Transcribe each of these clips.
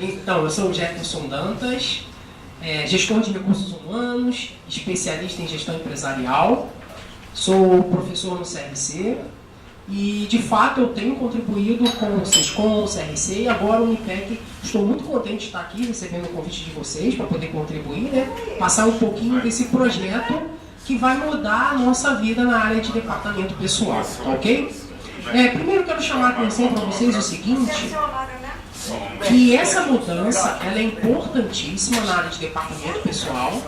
Então, eu sou o Jefferson Dantas, gestor de recursos humanos, especialista em gestão empresarial, sou professor no CRC e, de fato, eu tenho contribuído com o SESCOM, o CRC e agora o Unipec. Estou muito contente de estar aqui recebendo o convite de vocês para poder contribuir, né? Passar um pouquinho desse projeto que vai mudar a nossa vida na área de departamento pessoal, tá ok? Primeiro, quero chamar a atenção para vocês o seguinte, que essa mudança ela é importantíssima na área de departamento pessoal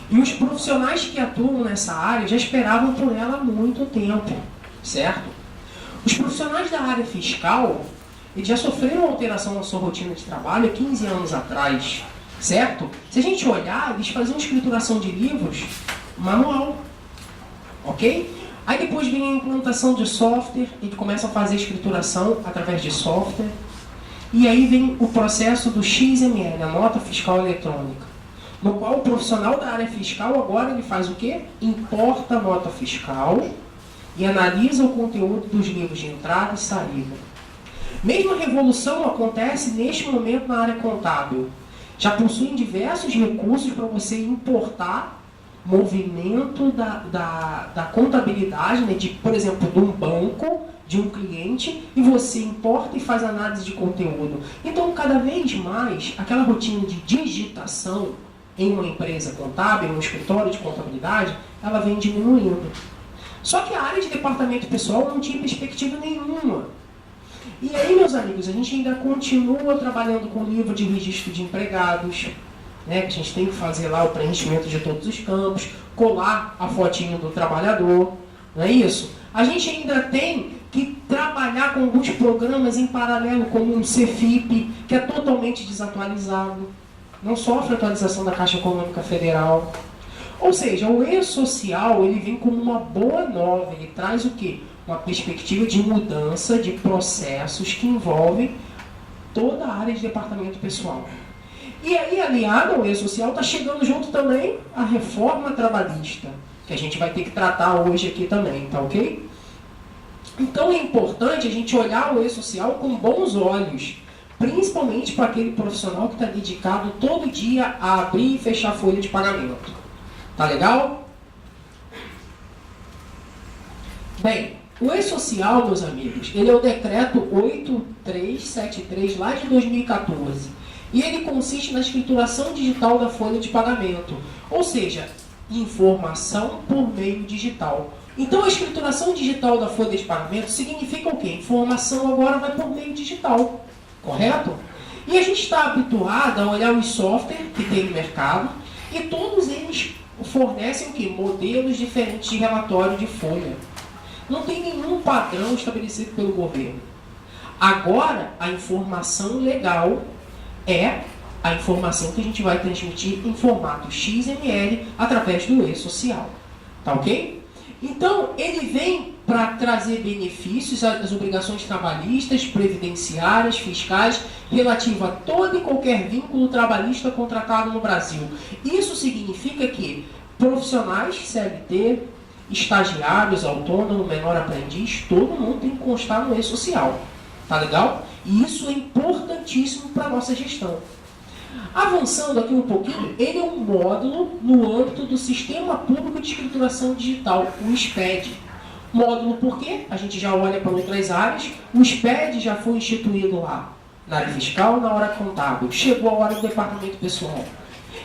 e os profissionais que atuam nessa área já esperavam por ela há muito tempo, certo? Os profissionais da área fiscal eles já sofreram alteração na sua rotina de trabalho há 15 anos atrás, certo? Se a gente olhar, eles faziam escrituração de livros manual, ok? Aí depois vem a implantação de software, eles começam a fazer escrituração através de software. E aí vem o processo do XML, a nota fiscal eletrônica, no qual o profissional da área fiscal agora ele faz o quê? Importa a nota fiscal e analisa o conteúdo dos livros de entrada e saída. Mesma revolução acontece neste momento na área contábil. Já possuem diversos recursos para você importar movimento da contabilidade, né, de, por exemplo, de um banco, de um cliente, e você importa e faz análise de conteúdo. Então, cada vez mais, aquela rotina de digitação em uma empresa contábil, em um escritório de contabilidade, ela vem diminuindo. Só que a área de departamento pessoal não tinha perspectiva nenhuma. E aí, meus amigos, a gente ainda continua trabalhando com livro de registro de empregados, né, que a gente tem que fazer lá o preenchimento de todos os campos, colar a fotinho do trabalhador, não é isso? A gente ainda tem que trabalhar com alguns programas em paralelo, como um CFIP, que é totalmente desatualizado, não sofre atualização da Caixa Econômica Federal. Ou seja, o E-Social ele vem como uma boa nova, ele traz o quê? Uma perspectiva de mudança de processos que envolvem toda a área de departamento pessoal. E aí, aliado ao E-Social, está chegando junto também a reforma trabalhista, que a gente vai ter que tratar hoje aqui também, tá ok? Então é importante a gente olhar o E-Social com bons olhos, principalmente para aquele profissional que está dedicado todo dia a abrir e fechar a folha de pagamento. Tá legal? Bem, o E-Social, meus amigos, ele é o decreto 8373 lá de 2014. E ele consiste na escrituração digital da folha de pagamento, ou seja, informação por meio digital. Então a escrituração digital da folha de pagamento significa o quê? Informação agora vai por meio digital, correto? E a gente está habituado a olhar os softwares que tem no mercado e todos eles fornecem o quê? Modelos diferentes de relatório de folha. Não tem nenhum padrão estabelecido pelo governo. Agora, a informação legal é a informação que a gente vai transmitir em formato XML através do E-Social. Tá ok? Então, ele vem para trazer benefícios às obrigações trabalhistas, previdenciárias, fiscais, relativa a todo e qualquer vínculo trabalhista contratado no Brasil. Isso significa que profissionais CLT, estagiários, autônomo, menor aprendiz, todo mundo tem que constar no E-Social. Tá legal? E isso é importantíssimo para a nossa gestão. Avançando aqui um pouquinho, ele é um módulo no âmbito do Sistema Público de Escrituração Digital, o SPED. Módulo por quê? A gente já olha para outras áreas. O SPED já foi instituído lá, na área fiscal, na área contábil. Chegou a hora do departamento pessoal.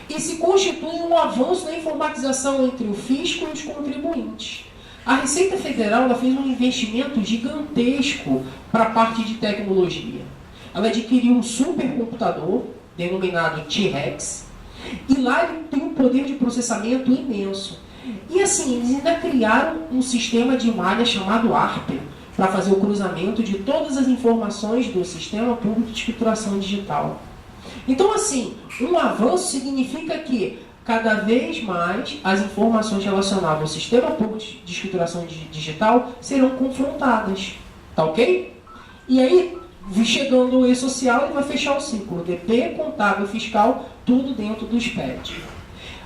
E se constitui um avanço na informatização entre o fisco e os contribuintes. A Receita Federal ela fez um investimento gigantesco para a parte de tecnologia. Ela adquiriu um supercomputador, denominado T-Rex, e lá ele tem um poder de processamento imenso. E assim, eles ainda criaram um sistema de malha chamado ARP, para fazer o cruzamento de todas as informações do Sistema Público de Escrituração Digital. Então assim, um avanço significa que cada vez mais as informações relacionadas ao Sistema Público de Escrituração Digital serão confrontadas. Tá ok? E aí, chegando o E-Social, ele vai fechar o ciclo. DP, contábil, fiscal, tudo dentro do SPED.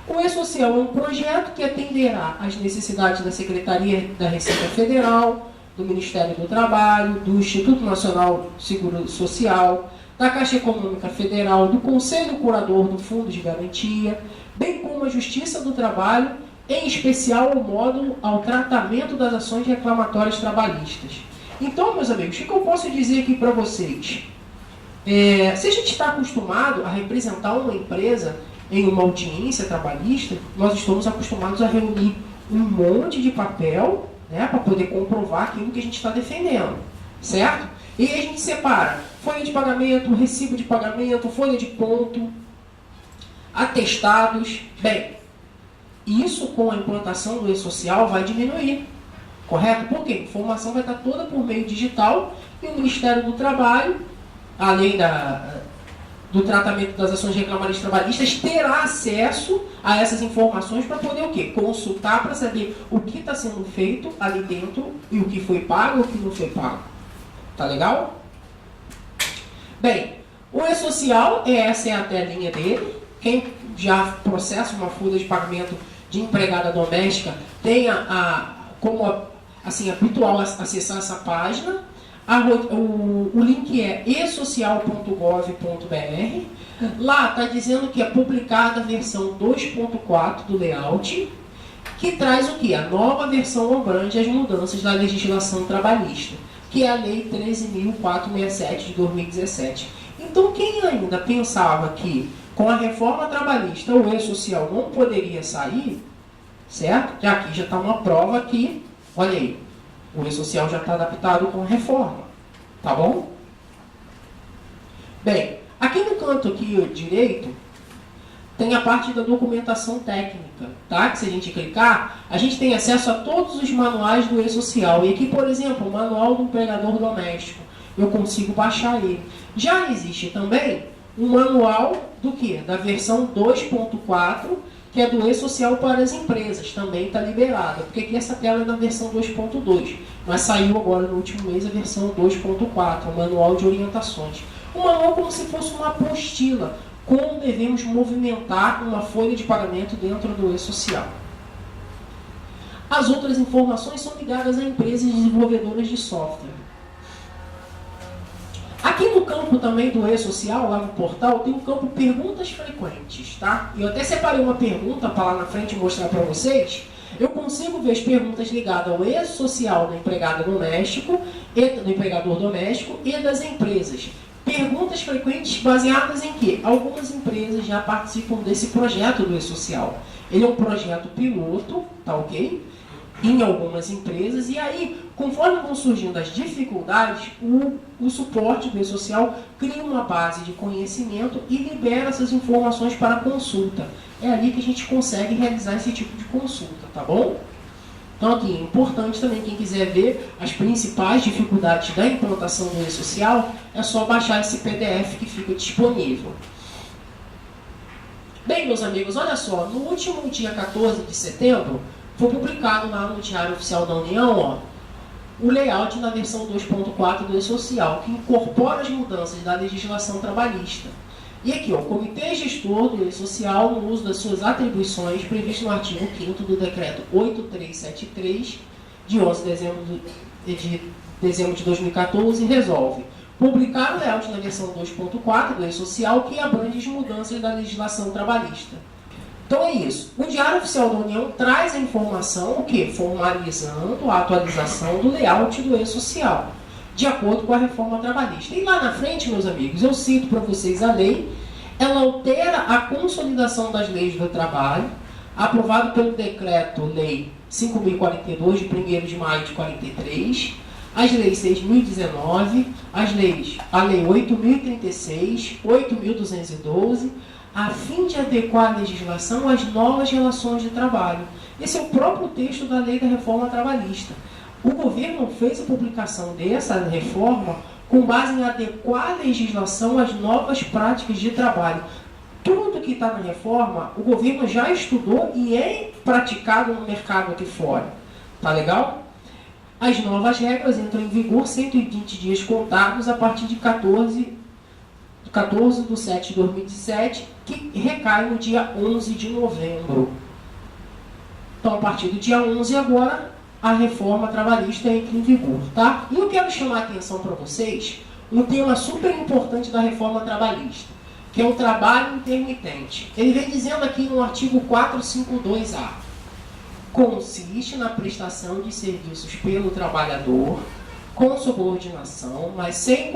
O E-Social é um projeto que atenderá às necessidades da Secretaria da Receita Federal, do Ministério do Trabalho, do Instituto Nacional de Seguro Social, da Caixa Econômica Federal, do Conselho Curador do Fundo de Garantia, bem como a Justiça do Trabalho, em especial ao tratamento das ações reclamatórias trabalhistas. Então, meus amigos, o que eu posso dizer aqui para vocês? Se a gente está acostumado a representar uma empresa em uma audiência trabalhista, nós estamos acostumados a reunir um monte de papel, né, para poder comprovar aquilo que a gente está defendendo, certo? E aí a gente separa folha de pagamento, recibo de pagamento, folha de ponto, atestados. Bem, isso com a implantação do e-social vai diminuir, correto? Porque a informação vai estar toda por meio digital e o Ministério do Trabalho, além do tratamento das ações reclamatórias trabalhistas, terá acesso a essas informações para poder o quê? Consultar para saber o que está sendo feito ali dentro e o que foi pago e o que não foi pago. Tá legal? Bem, o e-social, essa é a telinha dele. Quem já processa uma folha de pagamento de empregada doméstica tem como assim, habitual acessar essa página. O link é esocial.gov.br. Lá está dizendo que é publicada a versão 2.4 do layout, que traz o que? A nova versão abrange as mudanças da legislação trabalhista, que é a Lei 13.467 de 2017. Então, quem ainda pensava que com a reforma trabalhista o e-social não poderia sair, certo? Já aqui já está uma prova que, olha aí, o e-social já está adaptado com a reforma, tá bom? Bem, aqui no canto aqui direito, tem a parte da documentação técnica, tá? Que se a gente clicar, a gente tem acesso a todos os manuais do e-social. E aqui, por exemplo, o manual do empregador doméstico, eu consigo baixar ele. Já existe também um manual do quê? Da versão 2.4, que é do e-social para as empresas, também está liberada, porque aqui essa tela é da versão 2.2, mas saiu agora no último mês a versão 2.4, o manual de orientações. O manual como se fosse uma apostila, como devemos movimentar uma folha de pagamento dentro do e-social. As outras informações são ligadas a empresas desenvolvedoras de software. Aqui no campo também do e-social, lá no portal, tem um campo perguntas frequentes, tá? Eu até separei uma pergunta para lá na frente mostrar para vocês. Eu consigo ver as perguntas ligadas ao e-social do empregado doméstico, do empregador doméstico e das empresas. Perguntas frequentes baseadas em quê? Algumas empresas já participam desse projeto do e-social. Ele é um projeto piloto, tá ok? Em algumas empresas, e aí, conforme vão surgindo as dificuldades, o suporte do e-social cria uma base de conhecimento e libera essas informações para consulta. É ali que a gente consegue realizar esse tipo de consulta, tá bom? Então aqui, é importante também, quem quiser ver as principais dificuldades da implantação do e-social, é só baixar esse PDF que fica disponível. Bem, meus amigos, olha só, no último dia 14 de setembro, foi publicado lá no Diário Oficial da União, ó, o layout na versão 2.4 do e-social, que incorpora as mudanças da legislação trabalhista. E aqui, ó, o Comitê Gestor do E-Social, no uso das suas atribuições, previsto no artigo 5º do Decreto 8373, de 11 de dezembro de 2014, resolve publicar o layout na versão 2.4 do E-Social, que abrange as mudanças da legislação trabalhista. Então é isso. O Diário Oficial da União traz a informação, o quê? Formalizando a atualização do layout do E-Social, de acordo com a reforma trabalhista. E lá na frente, meus amigos, eu cito para vocês a lei. Ela altera a consolidação das leis do trabalho, aprovado pelo Decreto-Lei 5.042, de 1º de maio de 43, as leis 6.019, a Lei 8.036, 8.212, a fim de adequar a legislação às novas relações de trabalho. Esse é o próprio texto da Lei da Reforma Trabalhista. O governo fez a publicação dessa reforma com base em adequar a legislação às novas práticas de trabalho. Tudo que está na reforma, o governo já estudou e é praticado no mercado aqui fora. Tá legal? As novas regras entram em vigor 120 dias contados a partir de 14 de 7 de 2017, que recai no dia 11 de novembro. Então, a partir do dia 11 agora, a reforma trabalhista entra em vigor, tá? E eu quero chamar a atenção para vocês um tema super importante da reforma trabalhista, que é o trabalho intermitente. Ele vem dizendo aqui no artigo 452A, consiste na prestação de serviços pelo trabalhador, com subordinação, mas sem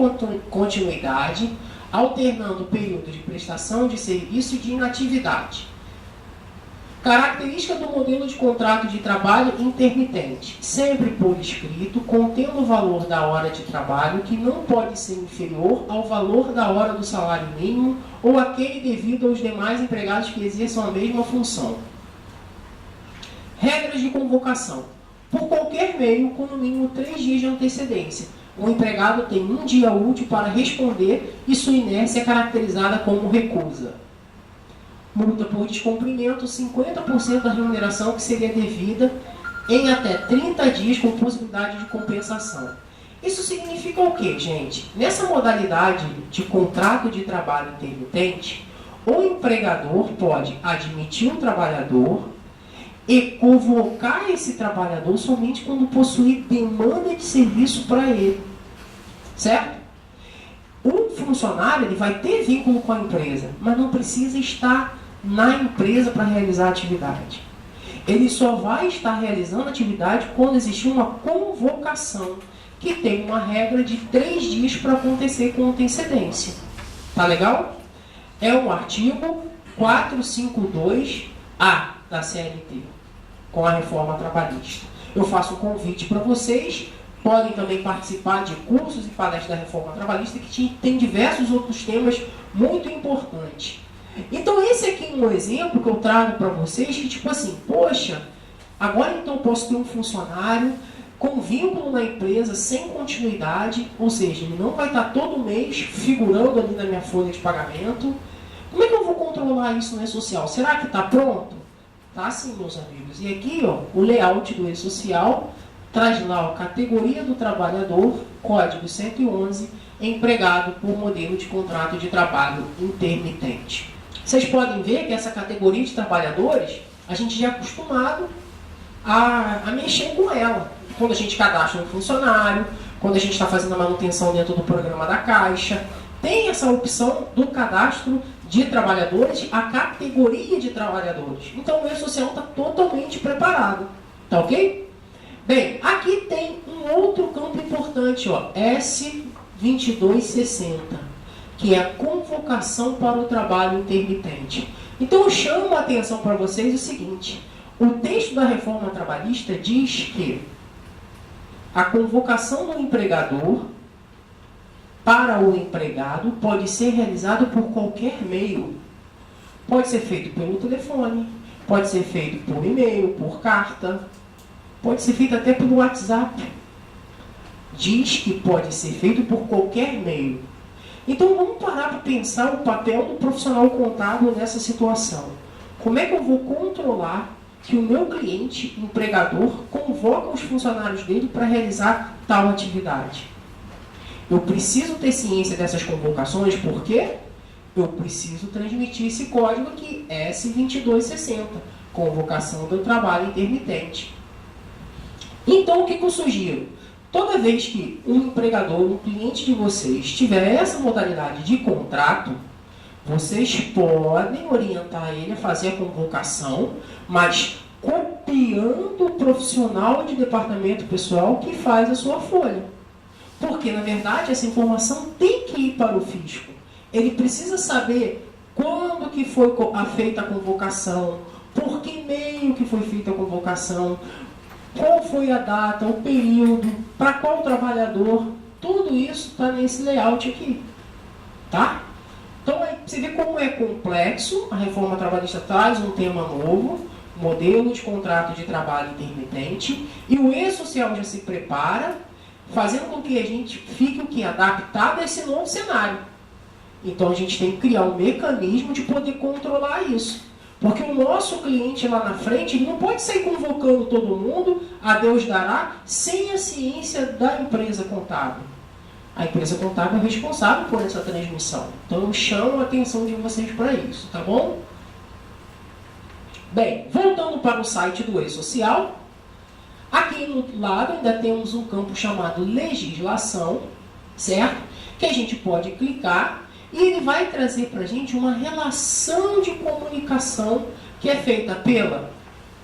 continuidade, alternando o período de prestação de serviço e de inatividade. Característica do modelo de contrato de trabalho intermitente, sempre por escrito, contendo o valor da hora de trabalho que não pode ser inferior ao valor da hora do salário mínimo ou aquele devido aos demais empregados que exerçam a mesma função. Regras de convocação. Por qualquer meio, com no mínimo 3 dias de antecedência. O empregado tem 1 dia útil para responder e sua inércia é caracterizada como recusa. Multa por descumprimento, 50% da remuneração que seria devida em até 30 dias com possibilidade de compensação. Isso significa o quê, gente? Nessa modalidade de contrato de trabalho intermitente, o empregador pode admitir o trabalhador e convocar esse trabalhador somente quando possuir demanda de serviço para ele. Certo? O funcionário ele vai ter vínculo com a empresa, mas não precisa estar na empresa para realizar a atividade. Ele só vai estar realizando a atividade quando existir uma convocação, que tem uma regra de 3 dias para acontecer com antecedência. Tá legal? É o artigo 452A da CLT, com a reforma trabalhista. Eu faço um convite para vocês, podem também participar de cursos e palestras da reforma trabalhista, que tem diversos outros temas muito importantes. Então esse aqui é um exemplo que eu trago para vocês, que tipo assim, poxa, agora então eu posso ter um funcionário com vínculo na empresa, sem continuidade, ou seja, ele não vai estar todo mês figurando ali na minha folha de pagamento. Como é que eu vou controlar isso no E-Social? Será que está pronto? Tá sim, meus amigos. E aqui, ó, o layout do E-Social traz lá a categoria do trabalhador, código 111, empregado por modelo de contrato de trabalho intermitente. Vocês podem ver que essa categoria de trabalhadores, a gente já é acostumado a mexer com ela. Quando a gente cadastra um funcionário, quando a gente está fazendo a manutenção dentro do programa da Caixa, tem essa opção do cadastro de trabalhadores, a categoria de trabalhadores. Então o E-Social está totalmente preparado. Tá ok? Bem, aqui tem um outro campo importante, ó, S2260, que é a convocação para o trabalho intermitente. Então eu chamo a atenção para vocês o seguinte, o texto da reforma trabalhista diz que a convocação do empregador para o empregado pode ser realizado por qualquer meio. Pode ser feito pelo telefone, pode ser feito por e-mail, por carta, pode ser feito até pelo WhatsApp. Diz que pode ser feito por qualquer meio. Então vamos parar para pensar o papel do profissional contábil nessa situação. Como é que eu vou controlar que o meu cliente, empregador, convoca os funcionários dele para realizar tal atividade? Eu preciso ter ciência dessas convocações, porque eu preciso transmitir esse código aqui, S2260, convocação do trabalho intermitente. Então, o que eu sugiro? Toda vez que um empregador, um cliente de vocês, tiver essa modalidade de contrato, vocês podem orientar ele a fazer a convocação, mas copiando o profissional de departamento pessoal que faz a sua folha. Porque, na verdade, essa informação tem que ir para o fisco. Ele precisa saber quando que foi feita a convocação, por que meio que foi feita a convocação, qual foi a data, o período, para qual trabalhador. Tudo isso está nesse layout aqui. Tá? Então, você vê como é complexo. A reforma trabalhista traz um tema novo, modelo de contrato de trabalho intermitente, e o E-Social já se prepara, fazendo com que a gente fique o que? Adaptado a esse novo cenário. Então a gente tem que criar um mecanismo de poder controlar isso. Porque o nosso cliente lá na frente, ele não pode sair convocando todo mundo, a Deus dará, sem a ciência da empresa contábil. A empresa contábil é responsável por essa transmissão. Então eu chamo a atenção de vocês para isso, tá bom? Bem, voltando para o site do E-Social, aqui no lado ainda temos um campo chamado legislação, certo? Que a gente pode clicar e ele vai trazer para a gente uma relação de comunicação que é feita pela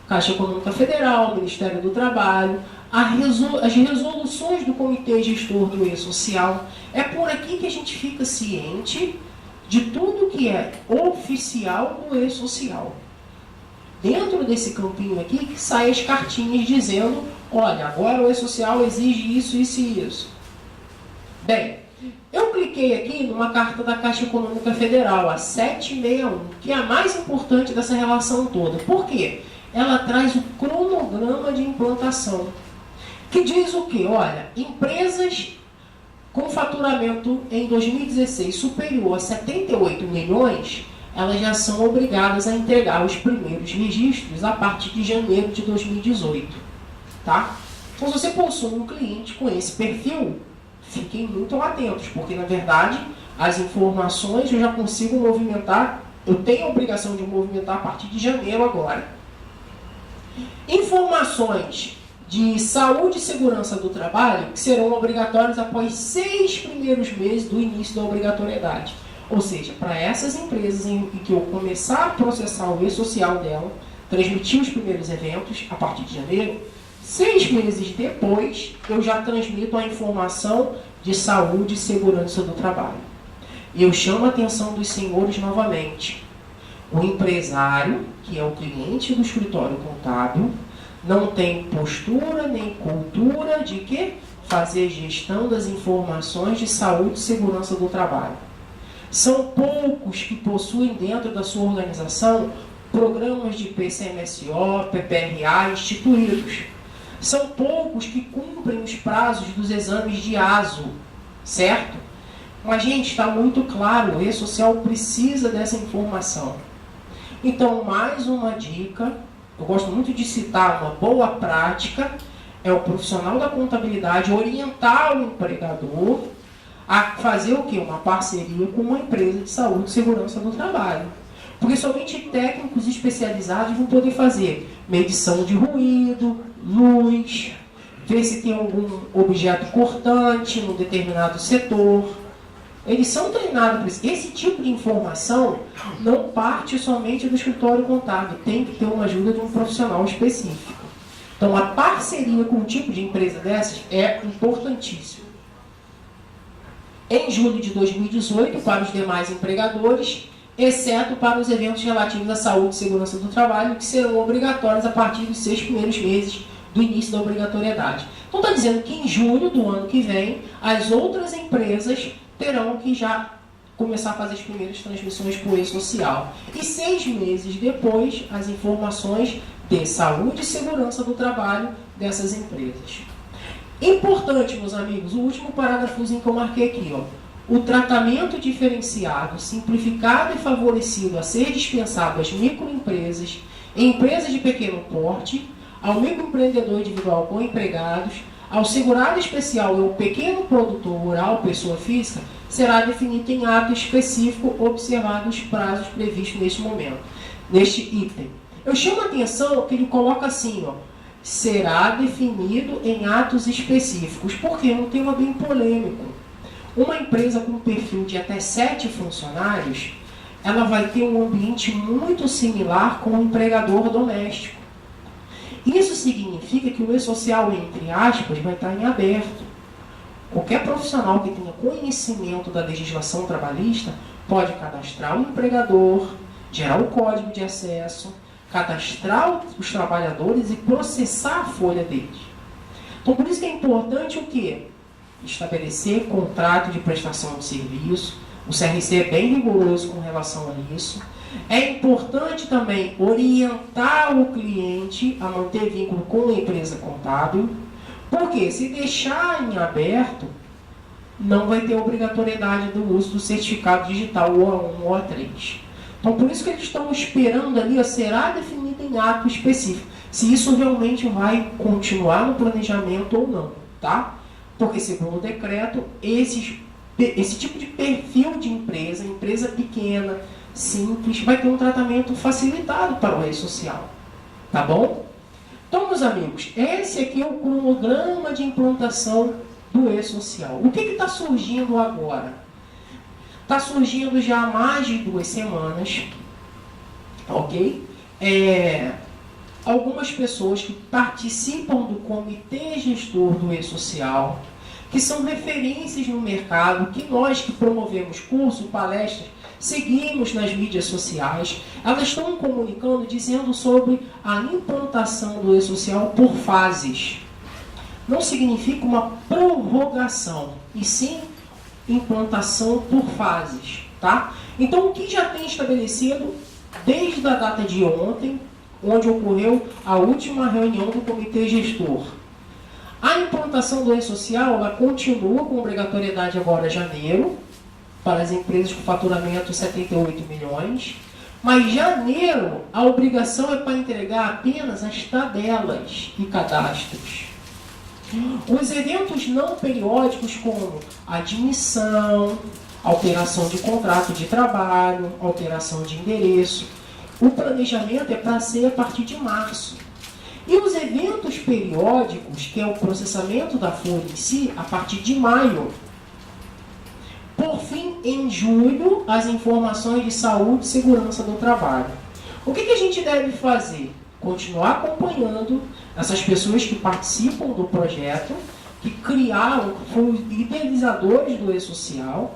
Caixa Econômica Federal, Ministério do Trabalho, as resoluções do Comitê Gestor do E-Social. É por aqui que a gente fica ciente de tudo que é oficial do E-Social. Dentro desse campinho aqui que saem as cartinhas dizendo, olha, agora o E-Social exige isso, isso e isso. Bem, eu cliquei aqui numa carta da Caixa Econômica Federal, a 761, que é a mais importante dessa relação toda. Por quê? Ela traz o cronograma de implantação, que diz o quê? Olha, empresas com faturamento em 2016 superior a 78 milhões, elas já são obrigadas a entregar os primeiros registros a partir de janeiro de 2018. Tá? Então, se você possui um cliente com esse perfil, fiquem muito atentos, porque, na verdade, as informações eu já consigo movimentar, eu tenho a obrigação de movimentar a partir de janeiro agora. Informações de saúde e segurança do trabalho que serão obrigatórias após 6 primeiros meses do início da obrigatoriedade. Ou seja, para essas empresas em que eu começar a processar o E-Social dela, transmitir os primeiros eventos a partir de janeiro, 6 meses depois eu já transmito a informação de saúde e segurança do trabalho. E eu chamo a atenção dos senhores novamente. O empresário, que é o cliente do escritório contábil, não tem postura nem cultura de que fazer gestão das informações de saúde e segurança do trabalho. São poucos que possuem dentro da sua organização programas de PCMSO, PPRA instituídos. São poucos que cumprem os prazos dos exames de ASO, certo? Mas, gente, está muito claro, o E-Social precisa dessa informação. Então, mais uma dica, eu gosto muito de citar uma boa prática, é o profissional da contabilidade orientar o empregador a fazer o quê? Uma parceria com uma empresa de saúde e segurança do trabalho. Porque somente técnicos especializados vão poder fazer medição de ruído, luz, ver se tem algum objeto cortante num determinado setor. Eles são treinados para isso. Esse tipo de informação não parte somente do escritório contábil, tem que ter uma ajuda de um profissional específico. Então, a parceria com um tipo de empresa dessas é importantíssimo. Em julho de 2018, para os demais empregadores, exceto para os eventos relativos à saúde e segurança do trabalho, que serão obrigatórios a partir dos 6 primeiros meses do início da obrigatoriedade. Então, está dizendo que em julho do ano que vem, as outras empresas terão que já começar a fazer as primeiras transmissões por E-Social. E 6 meses depois, as informações de saúde e segurança do trabalho dessas empresas. Importante, meus amigos, o último parágrafozinho que eu marquei aqui, ó. O tratamento diferenciado, simplificado e favorecido a ser dispensado às microempresas, empresas de pequeno porte, ao microempreendedor individual com empregados, ao segurado especial e ao pequeno produtor rural, pessoa física, será definido em ato específico, observados os prazos previstos neste momento, neste item. Eu chamo a atenção que ele coloca assim, ó, será definido em atos específicos, porque é um tema bem polêmico. Uma empresa com um perfil de até 7 funcionários, ela vai ter um ambiente muito similar com um empregador doméstico. Isso significa que o E-Social, entre aspas, vai estar em aberto. Qualquer profissional que tenha conhecimento da legislação trabalhista pode cadastrar o empregador, gerar o código de acesso, cadastrar os trabalhadores e processar a folha deles. Então, por isso que é importante o quê? Estabelecer contrato de prestação de serviço. O CRC é bem rigoroso com relação a isso. É importante também orientar o cliente a manter vínculo com a empresa contábil, porque se deixar em aberto, não vai ter obrigatoriedade do uso do certificado digital OA1 ou OA3. Então, por isso que eles estão esperando ali, será definido em ato específico, se isso realmente vai continuar no planejamento ou não, tá? Porque, segundo o decreto, esse tipo de perfil de empresa pequena, simples, vai ter um tratamento facilitado para o E-Social. Tá bom? Então, meus amigos, esse aqui é o cronograma de implantação do E-Social. O que está surgindo agora? Está surgindo já há mais de 2 semanas, ok? Algumas pessoas que participam do comitê gestor do E-Social, que são referências no mercado, que nós que promovemos curso, palestras, seguimos nas mídias sociais, elas estão comunicando, dizendo sobre a implantação do E-Social por fases. Não significa uma prorrogação, e sim implantação por fases, tá? Então, o que já tem estabelecido desde a data de ontem, onde ocorreu a última reunião do comitê gestor? A implantação do E-Social, ela continua com obrigatoriedade agora em janeiro, para as empresas com faturamento de 78 milhões, mas janeiro a obrigação é para entregar apenas as tabelas e cadastros. Os eventos não periódicos como admissão, alteração de contrato de trabalho, alteração de endereço, o planejamento é para ser a partir de março. E os eventos periódicos, que é o processamento da folha em si, a partir de maio. Por fim, em julho, as informações de saúde e segurança do trabalho. O que a gente deve fazer? Continuar acompanhando essas pessoas que participam do projeto, que criaram, foram idealizadores do E-Social,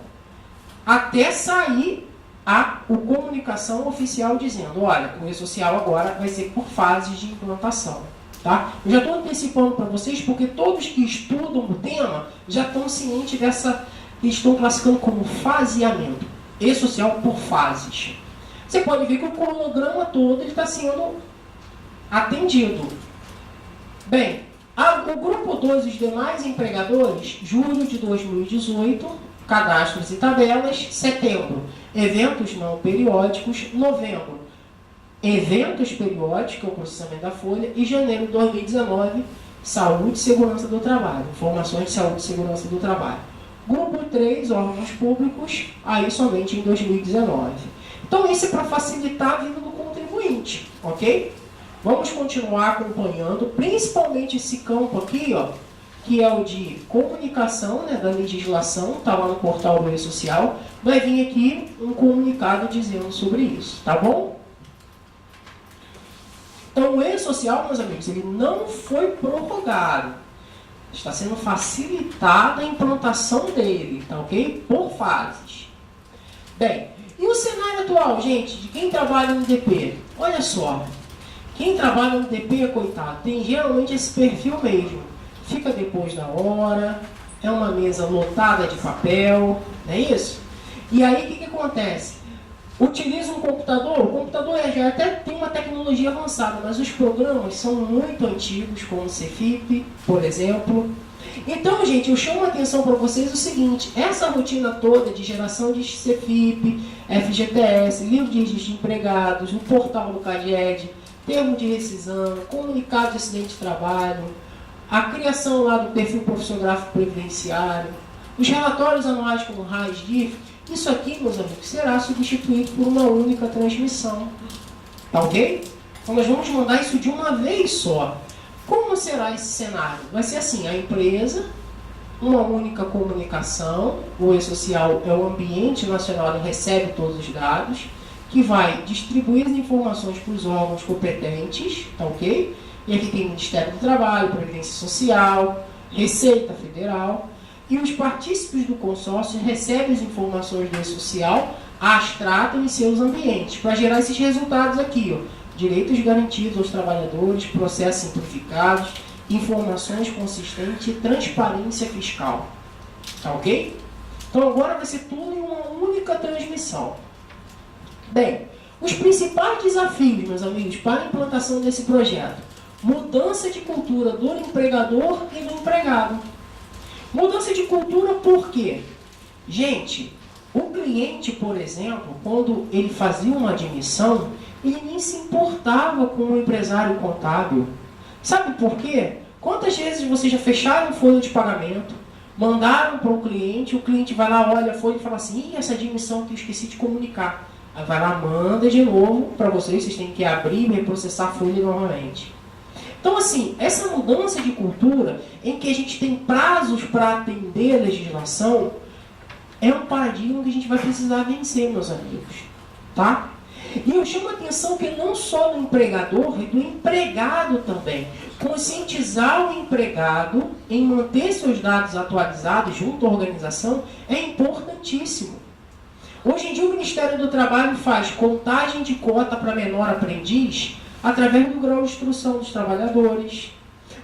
até sair a comunicação oficial dizendo, olha, o E-Social agora vai ser por fases de implantação. Tá? Eu já estou antecipando para vocês, porque todos que estudam o tema já estão cientes dessa, estão classificando como faseamento, E-Social por fases. Você pode ver que o cronograma todo está sendo atendido. Bem, o grupo 2, os demais empregadores, julho de 2018, cadastros e tabelas, setembro, eventos não periódicos, novembro, eventos periódicos, que é o processamento da folha, e janeiro de 2019, saúde e segurança do trabalho, informações de saúde e segurança do trabalho. Grupo 3, órgãos públicos, aí somente em 2019. Então isso é para facilitar a vida do contribuinte, ok? Vamos continuar acompanhando, principalmente esse campo aqui, ó, que é o de comunicação, né, da legislação, está lá no portal do E-Social, vai vir aqui um comunicado dizendo sobre isso, tá bom? Então o E-Social, meus amigos, ele não foi prorrogado, está sendo facilitada a implantação dele, tá ok? Por fases. Bem, e o cenário atual, gente, de quem trabalha no DP? Olha só, quem trabalha no DP, coitado, tem geralmente esse perfil mesmo. Fica depois da hora, é uma mesa lotada de papel, não é isso? E aí o que acontece? Utiliza um computador, o computador já até tem uma tecnologia avançada, mas os programas são muito antigos, como o Cefip, por exemplo. Então, gente, eu chamo a atenção para vocês o seguinte, essa rotina toda de geração de Cefip, FGTS, livro de registro de empregados, o portal do CAGED, termo de rescisão, comunicado de acidente de trabalho, a criação lá do perfil profissionográfico previdenciário, os relatórios anuais como RAIS, DIF, isso aqui, meus amigos, será substituído por uma única transmissão. Tá ok? Então nós vamos mandar isso de uma vez só. Como será esse cenário? Vai ser assim, a empresa, uma única comunicação, o E-Social é o ambiente nacional que recebe todos os dados, que vai distribuir as informações para os órgãos competentes, tá ok? E aqui tem o Ministério do Trabalho, Previdência Social, Receita Federal, e os partícipes do consórcio recebem as informações do E-Social, as tratam em seus ambientes, para gerar esses resultados aqui, ó. Direitos garantidos aos trabalhadores, processos simplificados, informações consistentes e transparência fiscal. Tá ok? Então agora vai ser tudo em uma única transmissão. Bem, os principais desafios, meus amigos, para a implantação desse projeto: mudança de cultura do empregador e do empregado. Mudança de cultura por quê? Gente, o cliente, por exemplo, quando ele fazia uma admissão, ele nem se importava com o empresário contábil. Sabe por quê? Quantas vezes vocês já fecharam folha de pagamento, mandaram para o cliente vai lá, olha a folha e fala assim, essa admissão que eu esqueci de comunicar. Aí vai lá, manda de novo para vocês têm que abrir e reprocessar a folha novamente. Então, assim, essa mudança de cultura, em que a gente tem prazos para atender a legislação, é um paradigma que a gente vai precisar vencer, meus amigos. Tá? E eu chamo a atenção que não só do empregador, e do empregado também. Conscientizar o empregado em manter seus dados atualizados junto à organização é importantíssimo. Hoje em dia o Ministério do Trabalho faz contagem de cota para menor aprendiz através do grau de instrução dos trabalhadores.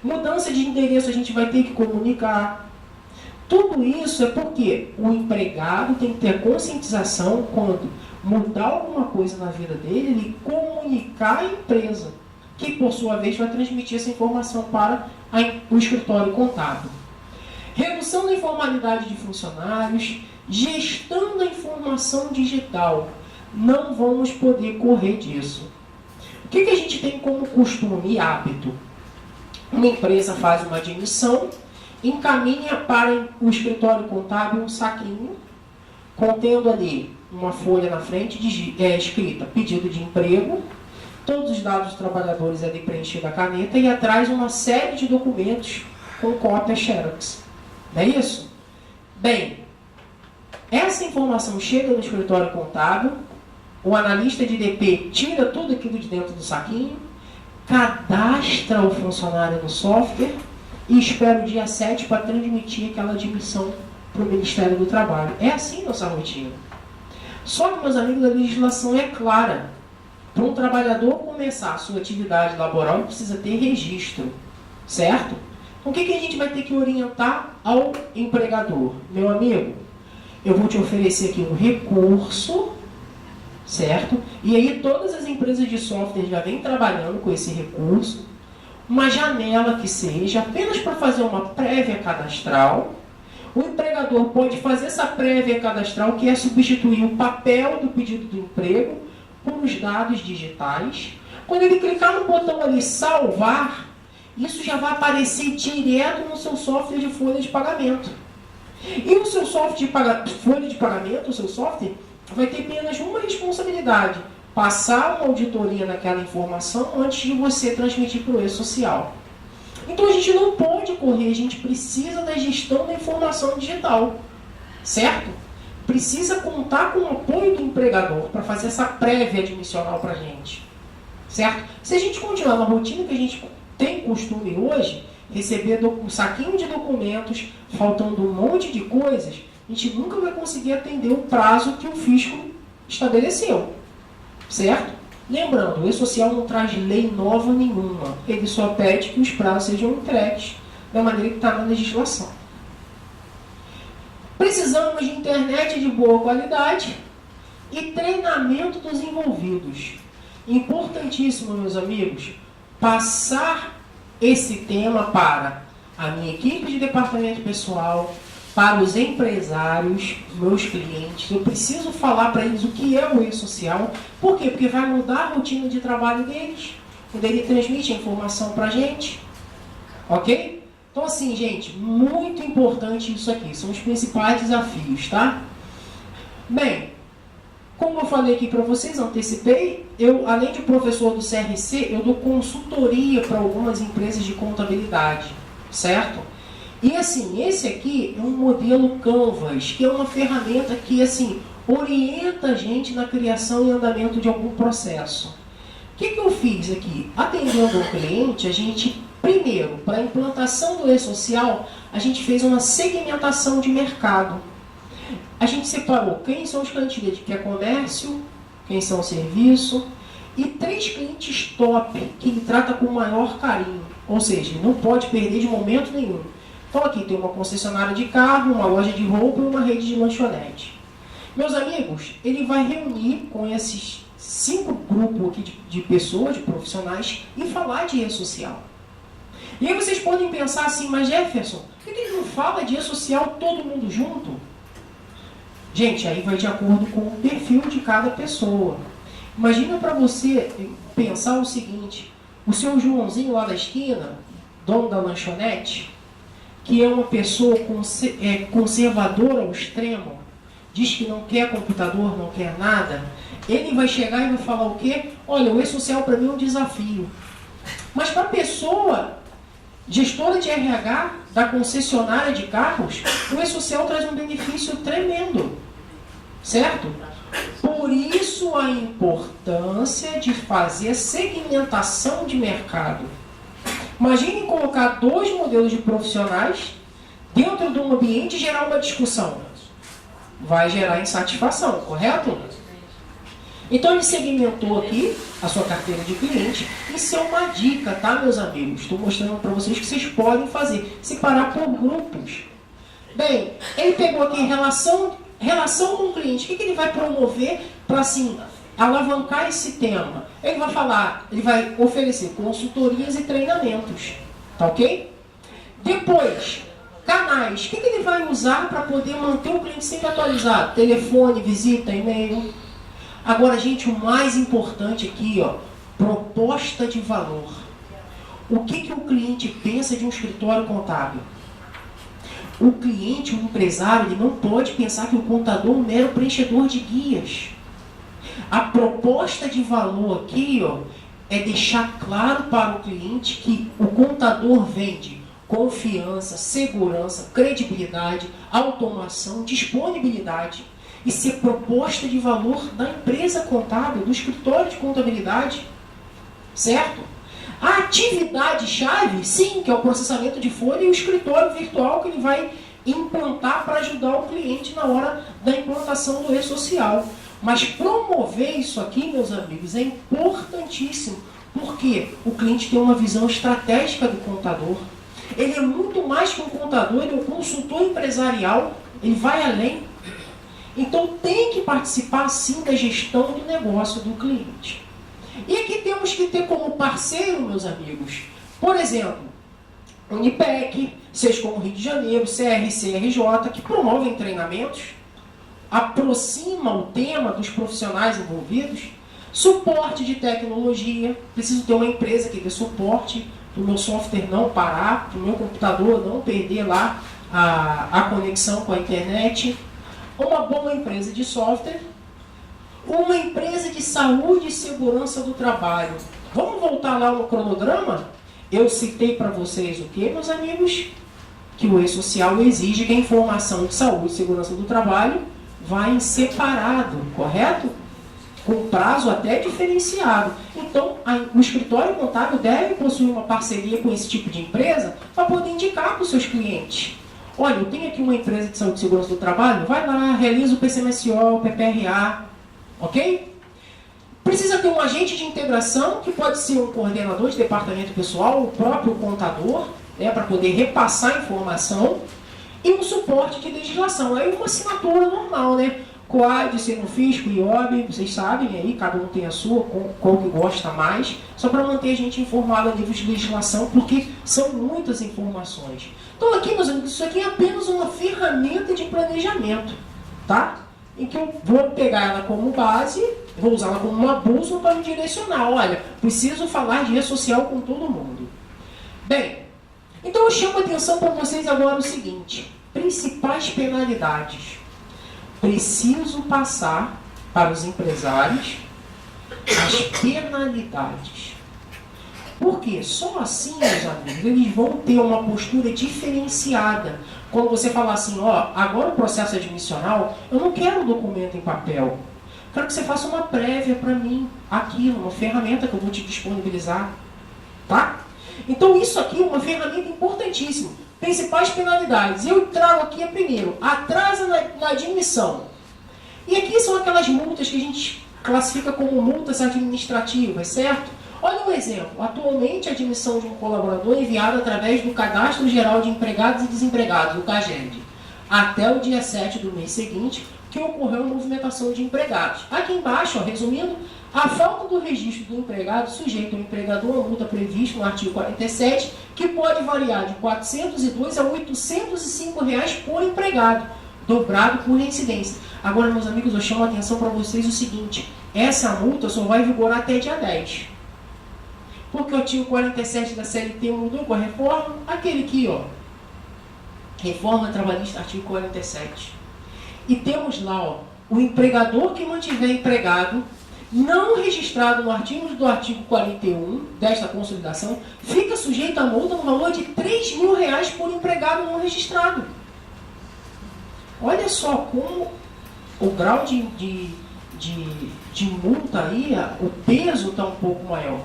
Mudança de endereço a gente vai ter que comunicar. Tudo isso é porque o empregado tem que ter a conscientização quando mudar alguma coisa na vida dele, ele comunicar à empresa, que por sua vez vai transmitir essa informação para o escritório contábil. Redução da informalidade de funcionários, gestão da informação digital. Não vamos poder correr disso. O que a gente tem como costume e hábito? Uma empresa faz uma admissão, encaminha para o escritório contábil um saquinho, contendo ali uma folha na frente escrita pedido de emprego, todos os dados dos trabalhadores ali preenchidos a caneta e atrás uma série de documentos com cópia Xerox. Não é isso? Bem, essa informação chega no escritório contábil, o analista de DP tira tudo aquilo de dentro do saquinho, cadastra o funcionário no software e espera o dia 7 para transmitir aquela admissão para o Ministério do Trabalho. É assim nossa rotina. Só que, meus amigos, a legislação é clara. Para um trabalhador começar a sua atividade laboral, ele precisa ter registro, certo? Então, o que a gente vai ter que orientar ao empregador? Meu amigo, eu vou te oferecer aqui um recurso, certo? E aí todas as empresas de software já vêm trabalhando com esse recurso, uma janela que seja, apenas para fazer uma prévia cadastral. O empregador pode fazer essa prévia cadastral, que é substituir o papel do pedido do emprego por os dados digitais. Quando ele clicar no botão ali, salvar, isso já vai aparecer direto no seu software de folha de pagamento. E o seu software de folha de pagamento, o seu software, vai ter apenas uma responsabilidade: passar uma auditoria naquela informação antes de você transmitir para o e-social. Então a gente não pode correr, a gente precisa da gestão da informação digital, certo? Precisa contar com o apoio do empregador para fazer essa prévia admissional para a gente, certo? Se a gente continuar na rotina que a gente tem costume hoje, receber um saquinho de documentos, faltando um monte de coisas, a gente nunca vai conseguir atender o prazo que o fisco estabeleceu, certo? Lembrando, o e-social não traz lei nova nenhuma, ele só pede que os prazos sejam entregues da maneira que está na legislação. Precisamos de internet de boa qualidade e treinamento dos envolvidos. Importantíssimo, meus amigos, passar esse tema para a minha equipe de departamento pessoal, para os empresários, meus clientes. Eu preciso falar para eles o que é o e-social. Por quê? Porque vai mudar a rotina de trabalho deles, quando ele transmite a informação para a gente. Ok? Então, assim, gente, muito importante isso aqui. São os principais desafios, tá? Bem, como eu falei aqui para vocês, antecipei, eu, além de professor do CRC, eu dou consultoria para algumas empresas de contabilidade, certo? E assim, esse aqui é um modelo Canvas, que é uma ferramenta que assim, orienta a gente na criação e andamento de algum processo. O que eu fiz aqui? Atendendo um cliente, a gente, primeiro, para a implantação do e-social, a gente fez uma segmentação de mercado. A gente separou quem são os clientes dele, que é comércio, quem são serviço, e 3 clientes top, que ele trata com o maior carinho. Ou seja, ele não pode perder de momento nenhum. Então aqui tem uma concessionária de carro, uma loja de roupa e uma rede de lanchonete. Meus amigos, ele vai reunir com esses 5 grupos aqui de pessoas, de profissionais, e falar de e-social. E aí vocês podem pensar assim, mas Jefferson, por que ele não fala de e-social todo mundo junto? Gente, aí vai de acordo com o perfil de cada pessoa. Imagina para você pensar o seguinte: o seu Joãozinho lá da esquina, dono da lanchonete, que é uma pessoa conservadora ao extremo, diz que não quer computador, não quer nada, ele vai chegar e vai falar o quê? Olha, o e-social para mim é um desafio. Mas para a pessoa, gestora de RH da concessionária de carros, o E-Social traz um benefício tremendo, certo? Por isso a importância de fazer segmentação de mercado. Imagine colocar dois modelos de profissionais dentro de um ambiente e gerar uma discussão. Vai gerar insatisfação, correto? Então ele segmentou aqui a sua carteira de cliente. Isso é uma dica, tá, meus amigos? Estou mostrando para vocês que vocês podem fazer. Separar por grupos. Bem, ele pegou aqui relação com o cliente. O que ele vai promover para, assim, alavancar esse tema? Ele vai falar, ele vai oferecer consultorias e treinamentos. Tá ok? Depois, canais. O que ele vai usar para poder manter o cliente sempre atualizado? Telefone, visita, e-mail. Agora, gente, o mais importante aqui, ó, proposta de valor. O que o cliente pensa de um escritório contábil? O cliente, o empresário, ele não pode pensar que o contador é um mero preenchedor de guias. A proposta de valor aqui, ó, é deixar claro para o cliente que o contador vende confiança, segurança, credibilidade, automação, disponibilidade. Isso é proposta de valor da empresa contábil, do escritório de contabilidade, certo? A atividade-chave, sim, que é o processamento de folha e o escritório virtual que ele vai implantar para ajudar o cliente na hora da implantação do E-Social. Mas promover isso aqui, meus amigos, é importantíssimo, porque o cliente tem uma visão estratégica do contador. Ele é muito mais que um contador, ele é um consultor empresarial, ele vai além. Então tem que participar sim da gestão do negócio do cliente. E aqui temos que ter como parceiro, meus amigos, por exemplo, Unipec, Sescom Rio de Janeiro, CRC-RJ, que promovem treinamentos, aproximam o tema dos profissionais envolvidos, suporte de tecnologia, preciso ter uma empresa que dê suporte para o meu software não parar, para o meu computador não perder lá a conexão com a internet. Uma boa empresa de software, uma empresa de saúde e segurança do trabalho. Vamos voltar lá no cronograma? Eu citei para vocês o que, meus amigos? Que o E-Social exige que a informação de saúde e segurança do trabalho vá em separado, correto? Com prazo até diferenciado. Então, o escritório contábil deve possuir uma parceria com esse tipo de empresa para poder indicar para os seus clientes. Olha, eu tenho aqui uma empresa de saúde e segurança do trabalho, vai lá, realiza o PCMSO, o PPRA, ok? Precisa ter um agente de integração, que pode ser um coordenador de departamento pessoal, o próprio contador, né, para poder repassar a informação, e um suporte de legislação. Aí uma assinatura normal, né? COAD, Senufisco, IOB, vocês sabem aí, cada um tem a sua, qual que gosta mais, só para manter a gente informado a nível de legislação, porque são muitas informações. Então aqui, meus amigos, isso aqui é apenas uma ferramenta de planejamento, tá? Em que eu vou pegar ela como base, vou usar ela como uma bússola para me direcionar. Olha, preciso falar de E-Social com todo mundo. Bem, então eu chamo a atenção para vocês agora o seguinte, principais penalidades. Preciso passar para os empresários as penalidades. Por quê? Só assim, meus amigos, eles vão ter uma postura diferenciada. Quando você falar assim, ó, agora o processo admissional, eu não quero um documento em papel. Quero que você faça uma prévia para mim, aqui, uma ferramenta que eu vou te disponibilizar. Tá? Então isso aqui é uma ferramenta importantíssima. Principais penalidades. Eu trago aqui a primeiro, atraso na admissão. E aqui são aquelas multas que a gente classifica como multas administrativas, certo? Olha um exemplo. Atualmente, a admissão de um colaborador é enviada através do Cadastro Geral de Empregados e Desempregados, o CAGED, até o dia 7 do mês seguinte, que ocorreu a movimentação de empregados. Aqui embaixo, ó, resumindo, a falta do registro do empregado sujeita o empregador a multa prevista no artigo 47, que pode variar de R$ 402 a R$ 805 por empregado, dobrado por reincidência. Agora, meus amigos, eu chamo a atenção para vocês o seguinte, essa multa só vai vigorar até dia 10. Porque o artigo 47 da CLT mudou com a reforma, aquele aqui, ó, reforma trabalhista, artigo 47. E temos lá, ó, o empregador que mantiver empregado não registrado no artigo 41 desta consolidação, fica sujeito a multa no valor de R$3.000 por empregado não registrado. Olha só como o grau de multa aí, o peso está um pouco maior.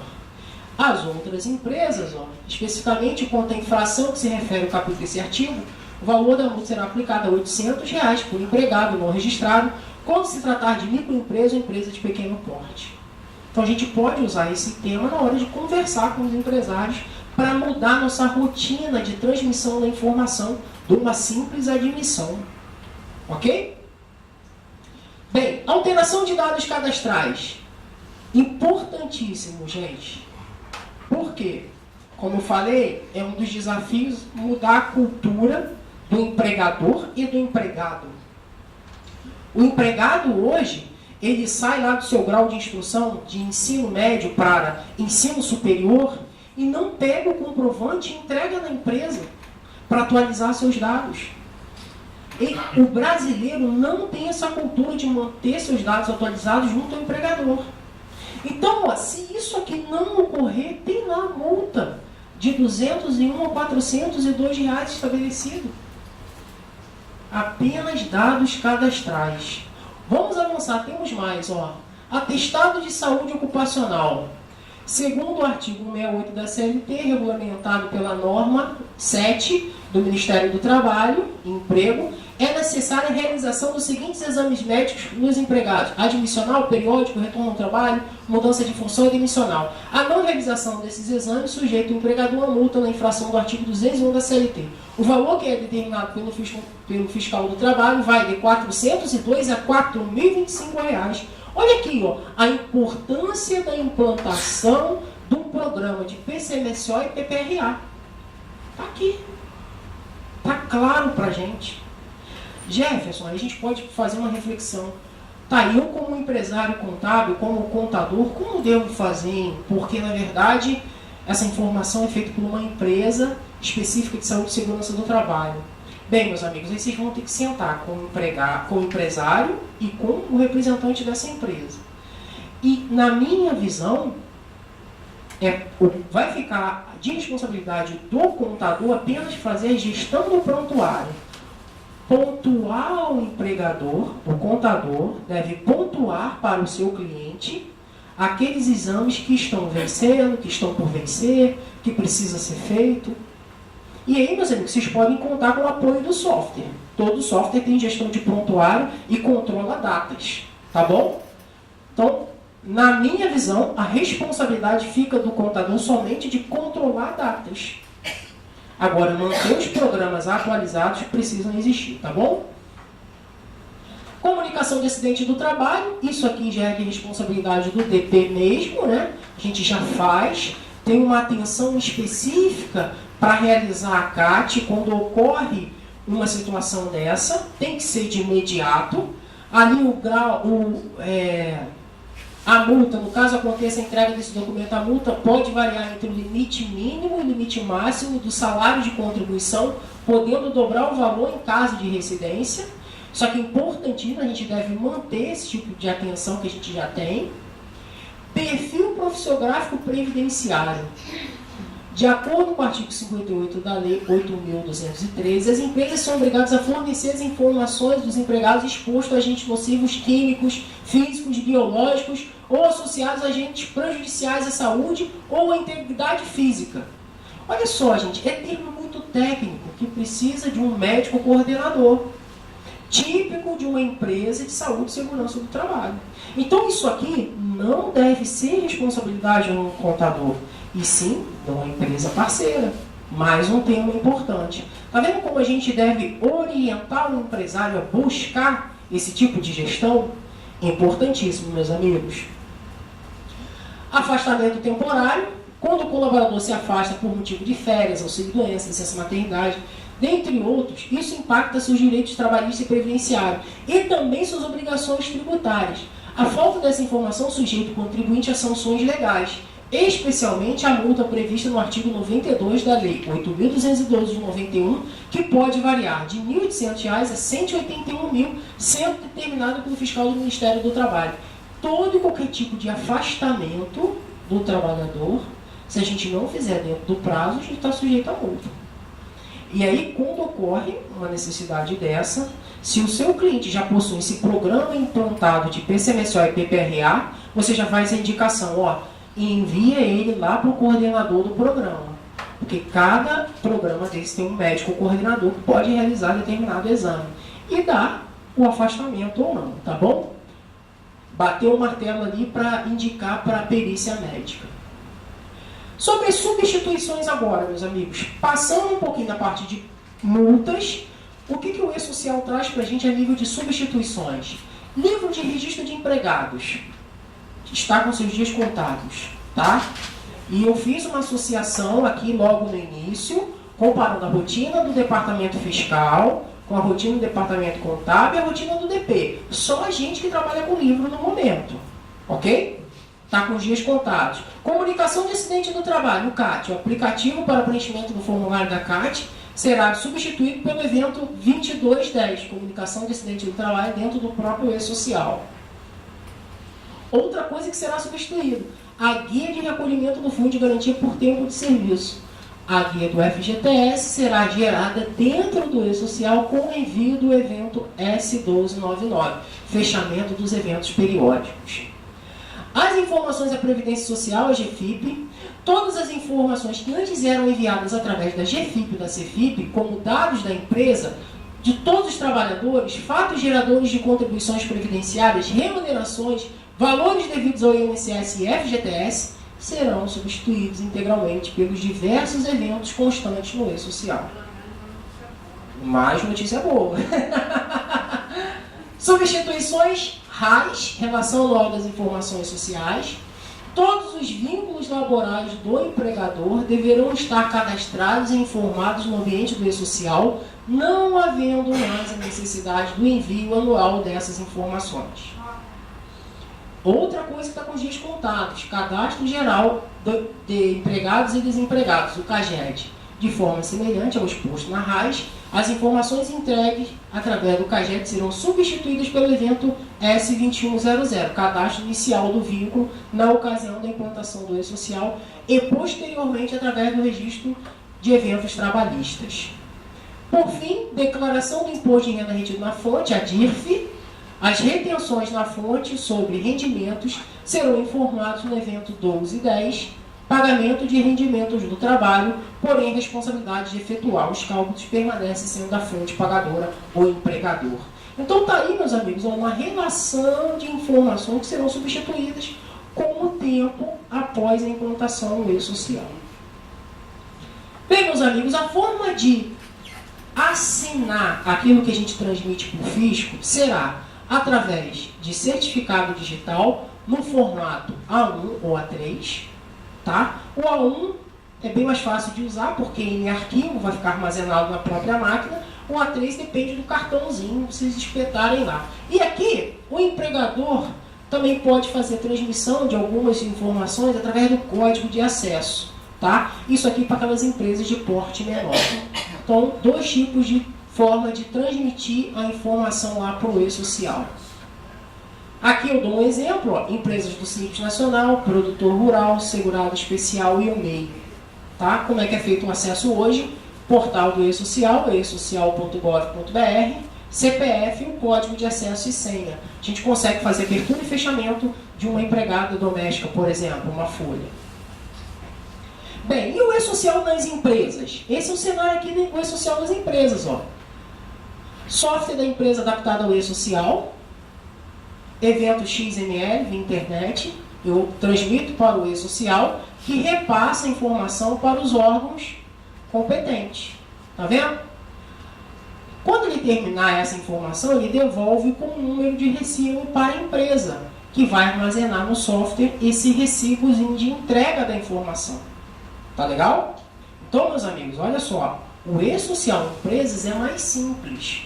As outras empresas, especificamente quanto à infração que se refere ao capítulo desse artigo, o valor da multa será aplicado a R$800 por empregado não registrado, quando se tratar de microempresa ou empresa de pequeno porte. Então a gente pode usar esse tema na hora de conversar com os empresários para mudar nossa rotina de transmissão da informação de uma simples admissão. Ok? Bem, alteração de dados cadastrais. Importantíssimo, gente. Por quê? Como eu falei, é um dos desafios mudar a cultura do empregador e do empregado. O empregado hoje, ele sai lá do seu grau de instrução de ensino médio para ensino superior e não pega o comprovante e entrega na empresa para atualizar seus dados. O brasileiro não tem essa cultura de manter seus dados atualizados junto ao empregador. Então, se isso aqui não ocorrer, tem lá a multa de R$201 a R$402 estabelecido. Apenas dados cadastrais. Vamos avançar, temos mais. Atestado de saúde ocupacional. Segundo o artigo 168 da CLT, regulamentado pela norma 7 do Ministério do Trabalho e Emprego, é necessária a realização dos seguintes exames médicos nos empregados: admissional, periódico, retorno ao trabalho, mudança de função e demissional. A não realização desses exames sujeita o empregador a multa na infração do artigo 201 da CLT. O valor que é determinado pelo fiscal do trabalho vai de R$402 a R$4.025. Olha aqui, a importância da implantação de um programa de PCMSO e PPRA. Está aqui. Está claro para a gente. Jefferson, a gente pode fazer uma reflexão. Eu como empresário contábil, como contador, como devo fazer? Porque, na verdade, essa informação é feita por uma empresa específica de saúde e segurança do trabalho. Bem, meus amigos, aí vocês vão ter que sentar com o empresário e com o representante dessa empresa. E, na minha visão, vai ficar de responsabilidade do contador apenas fazer a gestão do prontuário. Pontuar o empregador, o contador, deve pontuar para o seu cliente aqueles exames que estão vencendo, que estão por vencer, que precisa ser feito. E aí, meus amigos, vocês podem contar com o apoio do software. Todo software tem gestão de prontuário e controla datas, tá bom? Então, na minha visão, a responsabilidade fica do contador somente de controlar datas. Agora, manter os programas atualizados precisam existir, tá bom? Comunicação de acidente do trabalho, isso aqui já é de responsabilidade do DP mesmo, né? A gente já faz, tem uma atenção específica para realizar a CAT quando ocorre uma situação dessa, tem que ser de imediato. Ali a multa, no caso aconteça a entrega desse documento, a multa pode variar entre o limite mínimo e o limite máximo do salário de contribuição, podendo dobrar o valor em caso de reincidência. Só que é importantíssimo, a gente deve manter esse tipo de atenção que a gente já tem. Perfil profissiográfico previdenciário. De acordo com o artigo 58 da Lei 8.213, as empresas são obrigadas a fornecer as informações dos empregados expostos a agentes nocivos químicos, físicos, biológicos ou associados a agentes prejudiciais à saúde ou à integridade física. Olha só, gente, é termo muito técnico que precisa de um médico coordenador, típico de uma empresa de saúde e segurança do trabalho. Então, isso aqui não deve ser responsabilidade do contador, e sim de uma empresa parceira. Mais um tema importante. Está vendo como a gente deve orientar o empresário a buscar esse tipo de gestão? Importantíssimo, meus amigos. Afastamento temporário. Quando o colaborador se afasta por motivo de férias, auxílio-doença, licença maternidade, dentre outros, isso impacta seus direitos trabalhistas e previdenciários e também suas obrigações tributárias. A falta dessa informação sujeita o contribuinte a sanções legais, especialmente a multa prevista no artigo 92 da Lei 8.212 de 91, que pode variar de R$ 1.800 a R$ 181.000, sendo determinado pelo fiscal do Ministério do Trabalho. todo e qualquer tipo de afastamento do trabalhador, se a gente não fizer dentro do prazo, a gente está sujeito a multa. E aí, quando ocorre uma necessidade dessa, se o seu cliente já possui esse programa implantado de PCMSO e PPRA, você já faz a indicação, ó, e envia ele lá para o coordenador do programa. Porque cada programa desse tem um médico coordenador que pode realizar determinado exame. E dar o afastamento ou não, tá bom? Bateu o martelo ali para indicar para a perícia médica. Sobre as substituições agora, meus amigos, passando um pouquinho na parte de multas, o que o E-Social traz para a gente a nível de substituições? Livro de registro de empregados está com seus dias contados, tá? E eu fiz uma associação aqui logo no início, comparando a rotina do departamento fiscal com a rotina do departamento contábil e a rotina do DP. Só a gente que trabalha com livro no momento, ok? Está com os dias contados. Comunicação de acidente do trabalho, o CAT, o aplicativo para preenchimento do formulário da CAT, será substituído pelo evento 2210, comunicação de acidente do trabalho dentro do próprio E-Social. Outra coisa que será substituído, a guia de recolhimento do Fundo de Garantia por Tempo de Serviço. A guia do FGTS será gerada dentro do E-Social com o envio do evento S1299, fechamento dos eventos periódicos. As informações da Previdência Social, a GFIP, todas as informações que antes eram enviadas através da GFIP e da CFIP, como dados da empresa, de todos os trabalhadores, fatos geradores de contribuições previdenciárias, remunerações, valores devidos ao INSS e FGTS, serão substituídos integralmente pelos diversos eventos constantes no E-Social. Mais notícia boa. Substituições RAIS, Relação Anual das Informações Sociais. Todos os vínculos laborais do empregador deverão estar cadastrados e informados no ambiente do E-Social, não havendo mais a necessidade do envio anual dessas informações. Outra coisa que está com os dias contados, Cadastro Geral de Empregados e Desempregados, o CAGED. De forma semelhante ao exposto na RAIS, as informações entregues através do CAGED serão substituídas pelo evento S2100, cadastro inicial do vínculo na ocasião da implantação do E-Social e posteriormente através do registro de eventos trabalhistas. Por fim, declaração do Imposto de Renda Retido na Fonte, a DIRF. As retenções na fonte sobre rendimentos serão informados no evento 1210, pagamento de rendimentos do trabalho, porém a responsabilidade de efetuar os cálculos permanece sendo da fonte pagadora ou empregador. Então está aí, meus amigos, uma relação de informações que serão substituídas com o tempo após a implantação do E-Social. Bem, meus amigos, a forma de assinar aquilo que a gente transmite para o fisco será através de certificado digital no formato A1 ou A3, tá? O A1 é bem mais fácil de usar porque em arquivo vai ficar armazenado na própria máquina. O A3 depende do cartãozinho, vocês espetarem lá. E aqui, o empregador também pode fazer transmissão de algumas informações através do código de acesso, tá? Isso aqui para aquelas empresas de porte menor. Então, dois tipos de forma de transmitir a informação lá para o E-Social. Aqui eu dou um exemplo, ó, empresas do Simples Nacional, produtor rural, segurado especial e o MEI. Tá? Como é que é feito o acesso hoje? Portal do E-Social, esocial.gov.br, CPF, o código de acesso e senha. A gente consegue fazer abertura e fechamento de uma empregada doméstica, por exemplo, uma folha. Bem, e o E-Social nas empresas? Esse é o cenário aqui do E-Social nas empresas, ó. Software da empresa adaptado ao E-Social, evento XML via internet, eu transmito para o E-Social, que repassa a informação para os órgãos competentes. Tá vendo? Quando ele terminar essa informação, ele devolve com um número de recibo para a empresa, que vai armazenar no software esse recibozinho de entrega da informação. Tá legal? Então, meus amigos, olha só, o E-Social em empresas é mais simples.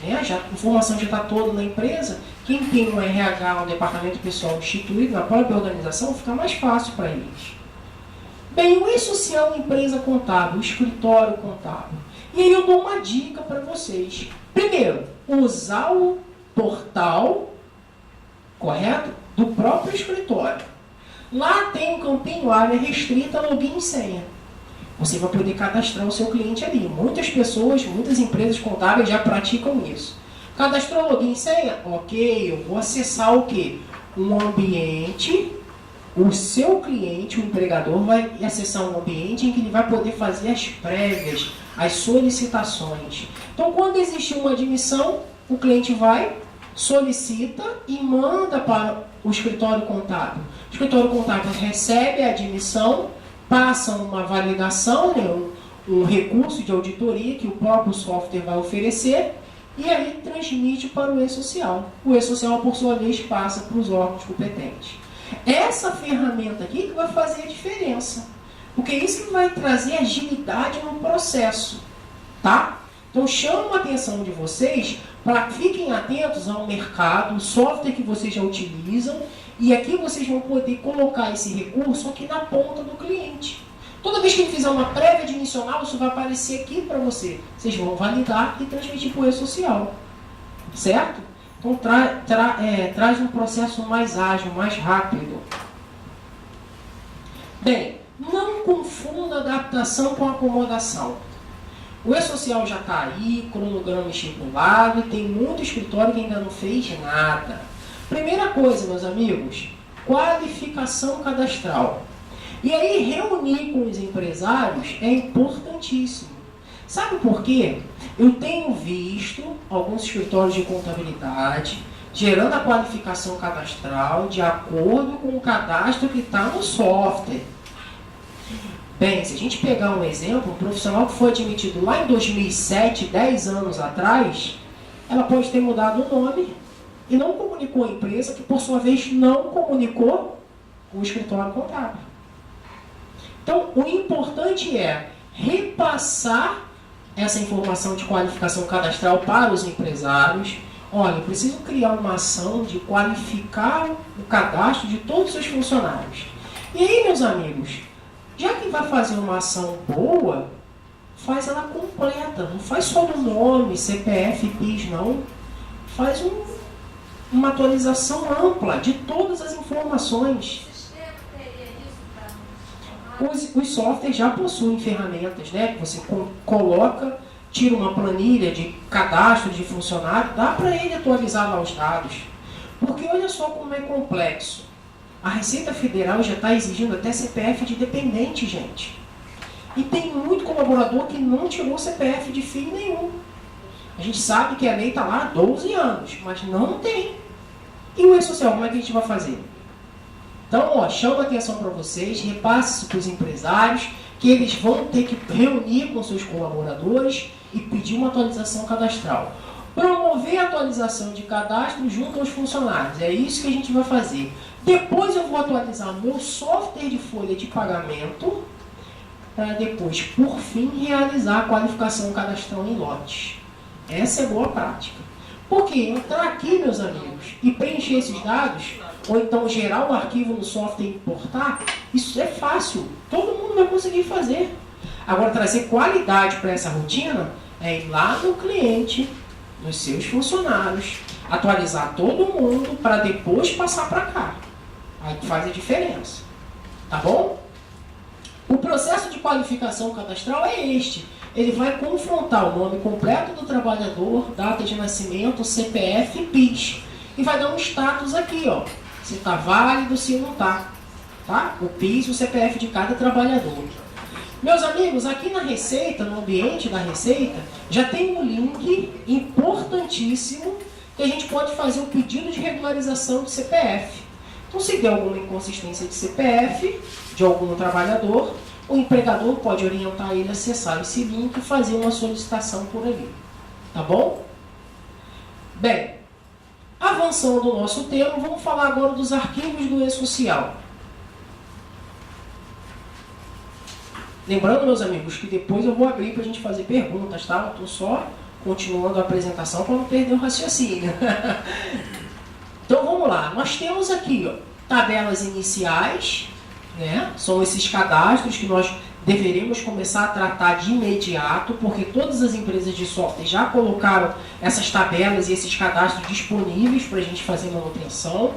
A informação já está toda na empresa. Quem tem um RH, um departamento pessoal instituído na própria organização, fica mais fácil para eles. Bem, o E-Social empresa contábil, o escritório contábil. E aí eu dou uma dica para vocês. Primeiro, usar o portal correto? Do próprio escritório. Lá tem um campinho área restrita, login e senha. Você vai poder cadastrar o seu cliente ali. Muitas pessoas, muitas empresas contábeis já praticam isso. Cadastrou login e senha? Ok, eu vou acessar o quê? Um ambiente. O seu cliente, o empregador, vai acessar um ambiente em que ele vai poder fazer as prévias, as solicitações. Então, quando existe uma admissão, o cliente vai, solicita e manda para o escritório contábil. O escritório contábil recebe a admissão, passa uma validação, né, um recurso de auditoria que o próprio software vai oferecer e aí transmite para o e-social. O e-social, por sua vez, passa para os órgãos competentes. Essa ferramenta aqui que vai fazer a diferença. Porque é isso que vai trazer agilidade no processo. Tá? Então chamo a atenção de vocês para que fiquem atentos ao mercado, o software que vocês já utilizam, e aqui vocês vão poder colocar esse recurso aqui na ponta do cliente. Toda vez que ele fizer uma prévia admissional, isso vai aparecer aqui para você. Vocês vão validar e transmitir para o e-social. Certo? Então traz um processo mais ágil, mais rápido. Bem, não confunda adaptação com acomodação. O e-social já está aí, cronograma estipulado, e tem muito escritório que ainda não fez nada. Primeira coisa, meus amigos, qualificação cadastral. E aí, reunir com os empresários é importantíssimo. Sabe por quê? Eu tenho visto alguns escritórios de contabilidade gerando a qualificação cadastral de acordo com o cadastro que está no software. Bem, se a gente pegar um exemplo, um profissional que foi admitido lá em 2007, 10 anos atrás, ela pode ter mudado o nome e não comunicou a empresa, que por sua vez não comunicou com o escritório contábil. Então, o importante é repassar essa informação de qualificação cadastral para os empresários. Olha, eu preciso criar uma ação de qualificar o cadastro de todos os seus funcionários. E aí, meus amigos, já que vai fazer uma ação boa, faz ela completa. Não faz só do nome, CPF, PIS, não. Faz uma atualização ampla de todas as informações. Os softwares já possuem ferramentas, né? Que você coloca, tira uma planilha de cadastro de funcionário, dá para ele atualizar lá os dados. Porque olha só como é complexo. A Receita Federal já está exigindo até CPF de dependente, gente. E tem muito colaborador que não tirou CPF de filho nenhum. A gente sabe que a lei está lá há 12 anos, mas não tem. E o e-social, como é que a gente vai fazer? Então, ó, chamo a atenção para vocês, repasse isso para os empresários, que eles vão ter que reunir com seus colaboradores e pedir uma atualização cadastral. Promover a atualização de cadastro junto aos funcionários. É isso que a gente vai fazer. Depois eu vou atualizar o meu software de folha de pagamento para depois, por fim, realizar a qualificação cadastral em lotes. Essa é boa prática. Porque entrar aqui, meus amigos, e preencher esses dados, ou então gerar o arquivo no software e importar, isso é fácil. Todo mundo vai conseguir fazer. Agora, trazer qualidade para essa rotina é ir lá no cliente, nos seus funcionários, atualizar todo mundo para depois passar para cá. Aí faz a diferença. Tá bom? O processo de qualificação cadastral é este. Ele vai confrontar o nome completo do trabalhador, data de nascimento, CPF e PIS. E vai dar um status aqui, ó. Se está válido, se não está. Tá? O PIS e o CPF de cada trabalhador. Meus amigos, aqui na Receita, no ambiente da Receita, já tem um link importantíssimo que a gente pode fazer o pedido de regularização de CPF. Então, se der alguma inconsistência de CPF de algum trabalhador, o empregador pode orientar ele a acessar esse link e fazer uma solicitação por ali. Tá bom? Bem, avançando o nosso tema, vamos falar agora dos arquivos do e-social. Lembrando, meus amigos, que depois eu vou abrir para a gente fazer perguntas, tá? Eu estou só continuando a apresentação para não perder o raciocínio. Então vamos lá. Nós temos aqui, ó, tabelas iniciais, né? São esses cadastros que nós deveremos começar a tratar de imediato, porque todas as empresas de software já colocaram essas tabelas e esses cadastros disponíveis para a gente fazer manutenção.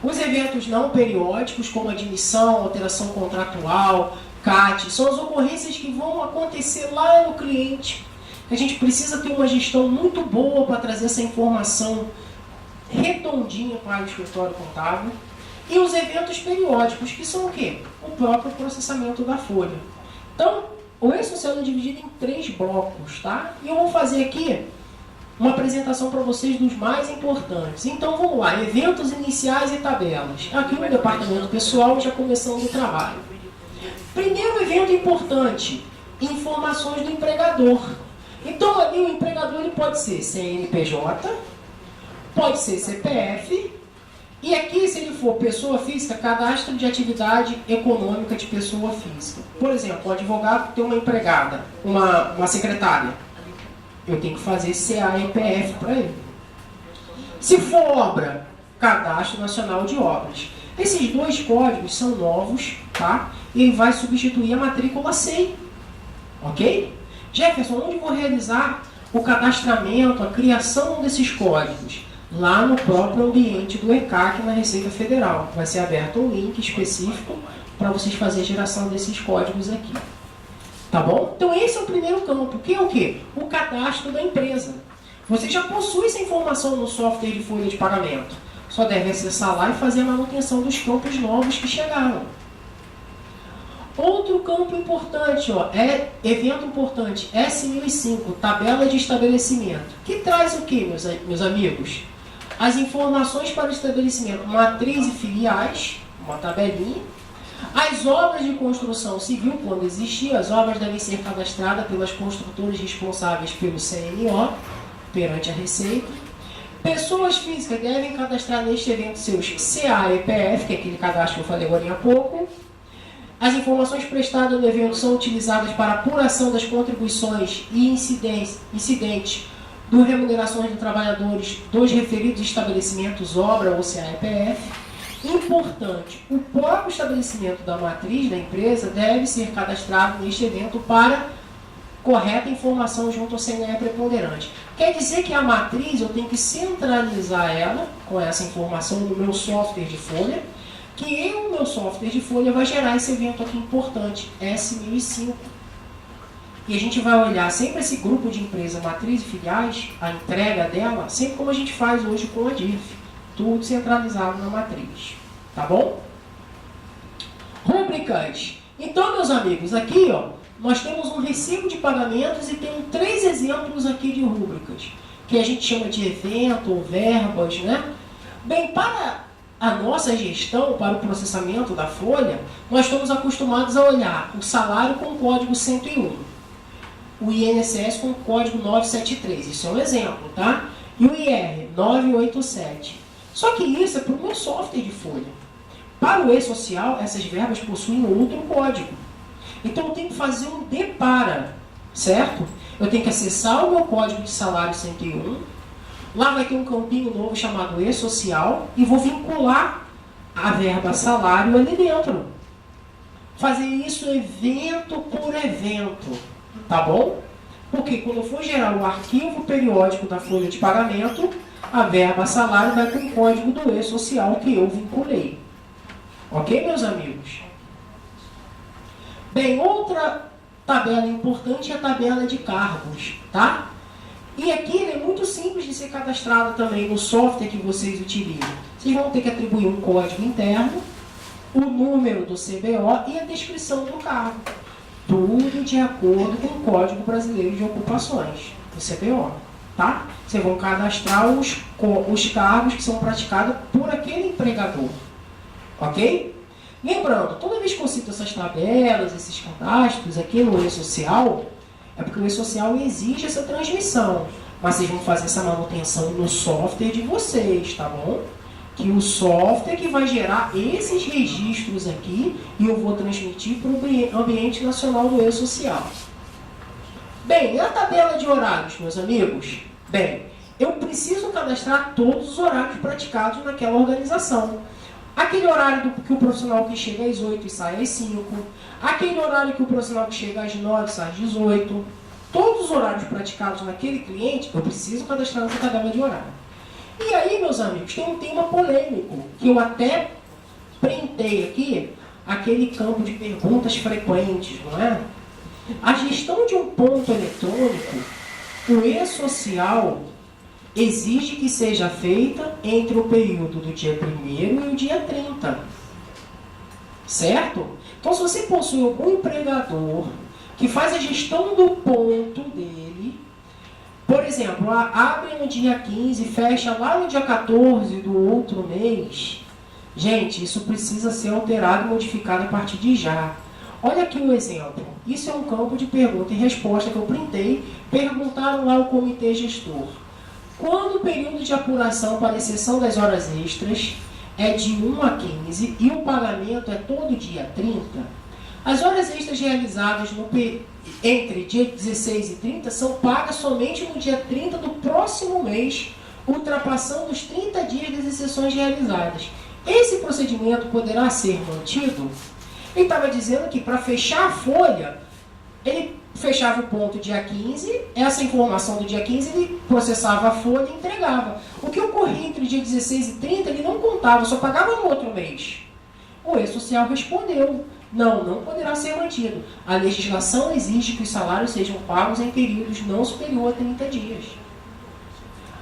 Os eventos não periódicos, como admissão, alteração contratual, CAT, são as ocorrências que vão acontecer lá no cliente. A gente precisa ter uma gestão muito boa para trazer essa informação redondinha para o escritório contábil. E os eventos periódicos, que são o quê? O próprio processamento da folha. Então, o E-Social é dividido em 3 blocos, tá? E eu vou fazer aqui uma apresentação para vocês dos mais importantes. Então, vamos lá. Eventos iniciais e tabelas. Aqui no departamento pessoal, já começando o trabalho. Primeiro evento importante, informações do empregador. Então, ali o empregador ele pode ser CNPJ, pode ser CPF, e aqui, se ele for pessoa física, cadastro de atividade econômica de pessoa física. Por exemplo, o advogado tem uma empregada, uma secretária. Eu tenho que fazer CAEPF para ele. Se for obra, Cadastro Nacional de Obras. Esses 2 códigos são novos, tá? E vai substituir a matrícula SEI. Ok? Jefferson, onde vou realizar o cadastramento, a criação desses códigos? Lá no próprio ambiente do ECAC na Receita Federal. Vai ser aberto um link específico para vocês fazerem a geração desses códigos aqui. Tá bom? Então esse é o primeiro campo, que é o quê? O cadastro da empresa. Você já possui essa informação no software de folha de pagamento. Só deve acessar lá e fazer a manutenção dos campos novos que chegaram. Outro campo importante, ó, evento importante, S1005, tabela de estabelecimento. Que traz o que, meus amigos? As informações para o estabelecimento, matriz e filiais, uma tabelinha. As obras de construção civil, quando existir, as obras devem ser cadastradas pelas construtoras responsáveis pelo CNO, perante a Receita. Pessoas físicas devem cadastrar neste evento seus CAEPF, que é aquele cadastro que eu falei agora há pouco. As informações prestadas no evento são utilizadas para apuração das contribuições e incidentes do remunerações de trabalhadores dos referidos estabelecimentos, obra ou CAEPF. Importante, o próprio estabelecimento da matriz da empresa deve ser cadastrado neste evento para correta informação junto ao CNE preponderante. Quer dizer que a matriz eu tenho que centralizar ela com essa informação no meu software de folha, que o meu software de folha vai gerar esse evento aqui importante, S1005. E a gente vai olhar sempre esse grupo de empresa, matriz e filiais, a entrega dela, sempre como a gente faz hoje com a DIF. Tudo centralizado na matriz. Tá bom? Rúbricas. Então, meus amigos, aqui ó, nós temos um recibo de pagamentos e tem 3 exemplos aqui de rúbricas, que a gente chama de evento ou verbas, né? Bem, para a nossa gestão, para o processamento da folha, nós estamos acostumados a olhar o salário com o código 101, o INSS com o código 973, isso é um exemplo, tá? E o IR 987. Só que isso é para o meu software de folha. Para o E-Social, essas verbas possuem outro código. Então eu tenho que fazer um depara, certo? Eu tenho que acessar o meu código de salário 101, lá vai ter um campinho novo chamado E-Social e vou vincular a verba salário ali dentro. Fazer isso evento por evento, tá bom? Porque quando eu for gerar o arquivo periódico da folha de pagamento, a verba salário vai com o código do E-Social que eu vinculei. Ok, meus amigos? Bem, outra tabela importante é a tabela de cargos, tá? E aqui ele é muito simples de ser cadastrado também no software que vocês utilizam. Vocês vão ter que atribuir um código interno, o número do CBO e a descrição do cargo. Tudo de acordo com o Código Brasileiro de Ocupações, o CBO, tá? Vocês vão cadastrar os cargos que são praticados por aquele empregador, ok? Lembrando, toda vez que eu cito essas tabelas, esses cadastros aqui no E-Social, é porque o E-Social exige essa transmissão, mas vocês vão fazer essa manutenção no software de vocês, tá bom? Que o software que vai gerar esses registros aqui e eu vou transmitir para o ambiente nacional do E-Social. Bem, e a tabela de horários, meus amigos? Bem, eu preciso cadastrar todos os horários praticados naquela organização. Aquele horário que o profissional que chega às 8 e sai às 5. Aquele horário que o profissional que chega às 9 e sai às 18. Todos os horários praticados naquele cliente, eu preciso cadastrar nessa tabela de horário. E aí, meus amigos, tem um tema polêmico, que eu até printei aqui, aquele campo de perguntas frequentes, não é? A gestão de um ponto eletrônico, o e-social, exige que seja feita entre o período do dia 1º e o dia 30. Certo? Então, se você possui algum empregador que faz a gestão do ponto dele, por exemplo, abre no dia 15, fecha lá no dia 14 do outro mês, gente, isso precisa ser alterado e modificado a partir de já. Olha aqui um exemplo. Isso é um campo de pergunta e resposta que eu printei. Perguntaram lá ao comitê gestor. Quando o período de apuração para exceção das horas extras é de 1 a 15 e o pagamento é todo dia 30, as horas extras realizadas entre dia 16 e 30 são pagas somente no dia 30 do próximo mês, ultrapassando os 30 dias das exceções realizadas. Esse procedimento poderá ser mantido? Ele estava dizendo que para fechar a folha, ele fechava o ponto dia 15, essa informação do dia 15 ele processava a folha e entregava. O que ocorria entre dia 16 e 30 ele não contava, só pagava no outro mês. O e-social respondeu, não poderá ser mantido. A legislação exige que os salários sejam pagos em períodos não superior a 30 dias.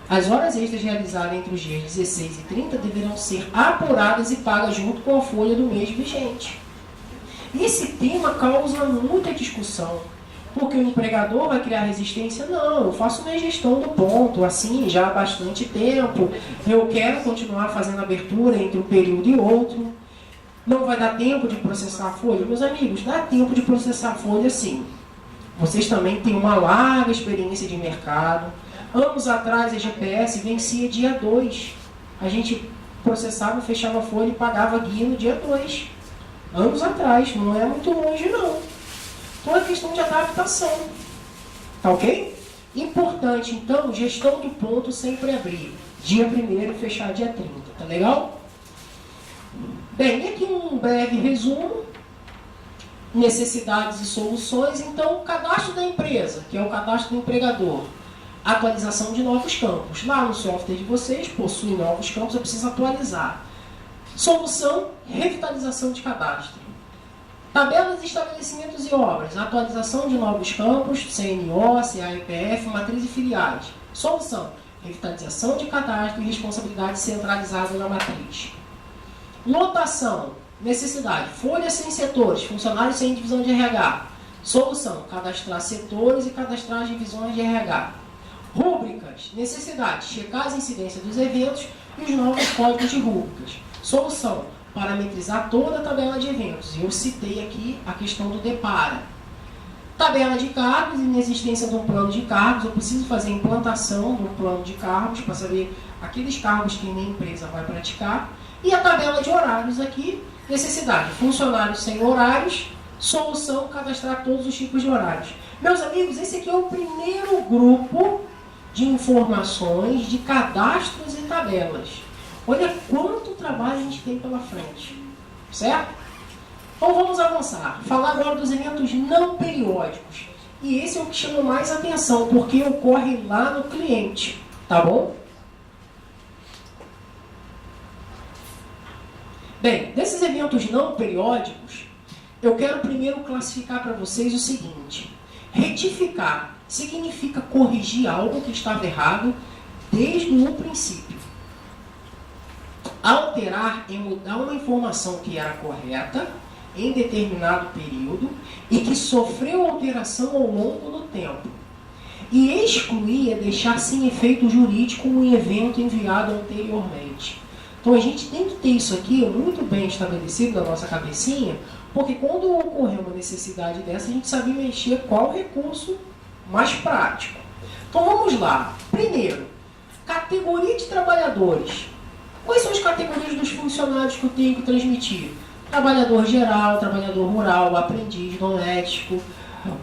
As horas extras realizadas entre os dias 16 e 30 deverão ser apuradas e pagas junto com a folha do mês vigente. E esse tema causa muita discussão, porque o empregador vai criar resistência. Não, eu faço minha gestão do ponto, assim, já há bastante tempo, eu quero continuar fazendo abertura entre um período e outro. Não vai dar tempo de processar a folha? Meus amigos, dá tempo de processar a folha sim. Vocês também têm uma larga experiência de mercado. Anos atrás a GPS vencia dia 2. A gente processava, fechava a folha e pagava guia no dia 2. Anos atrás, não é muito longe não. Então é questão de adaptação. Tá ok? Importante, então, gestão do ponto sempre abrir. Dia 1º e fechar dia 30. Tá legal? Bem, aqui um breve resumo. Necessidades e soluções. Então, o cadastro da empresa, que é o cadastro do empregador. Atualização de novos campos. Lá no software de vocês, possui novos campos, eu preciso atualizar. Solução, revitalização de cadastro. Tabelas de estabelecimentos e obras. Atualização de novos campos, CNO, CAEPF, matriz e filiais. Solução, revitalização de cadastro e responsabilidade centralizada na matriz. Lotação, necessidade, folha sem setores, funcionários sem divisão de RH. Solução, cadastrar setores e cadastrar as divisões de RH. Rúbricas, necessidade, checar as incidências dos eventos e os novos códigos de rúbricas. Solução, parametrizar toda a tabela de eventos. Eu citei aqui a questão do depara. Tabela de cargos, inexistência de um plano de cargos. Eu preciso fazer a implantação de um plano de cargos para saber aqueles cargos que minha empresa vai praticar. E a tabela de horários aqui, necessidade, funcionários sem horários. Solução, cadastrar todos os tipos de horários. Meus amigos, esse aqui é o primeiro grupo de informações de cadastros e tabelas. Olha quanto trabalho a gente tem pela frente, certo? Então vamos avançar. Falar agora dos eventos não periódicos. E esse é o que chama mais atenção, porque ocorre lá no cliente, tá bom? Bem, desses eventos não periódicos, eu quero primeiro classificar para vocês o seguinte. Retificar significa corrigir algo que estava errado desde o princípio. Alterar é mudar uma informação que era correta em determinado período e que sofreu alteração ao longo do tempo. E excluir é deixar sem efeito jurídico um evento enviado anteriormente. Então a gente tem que ter isso aqui muito bem estabelecido na nossa cabecinha, porque quando ocorrer uma necessidade dessa, a gente sabe mexer qual recurso mais prático. Então vamos lá. Primeiro, categoria de trabalhadores. Quais são as categorias dos funcionários que eu tenho que transmitir? Trabalhador geral, trabalhador rural, aprendiz, doméstico,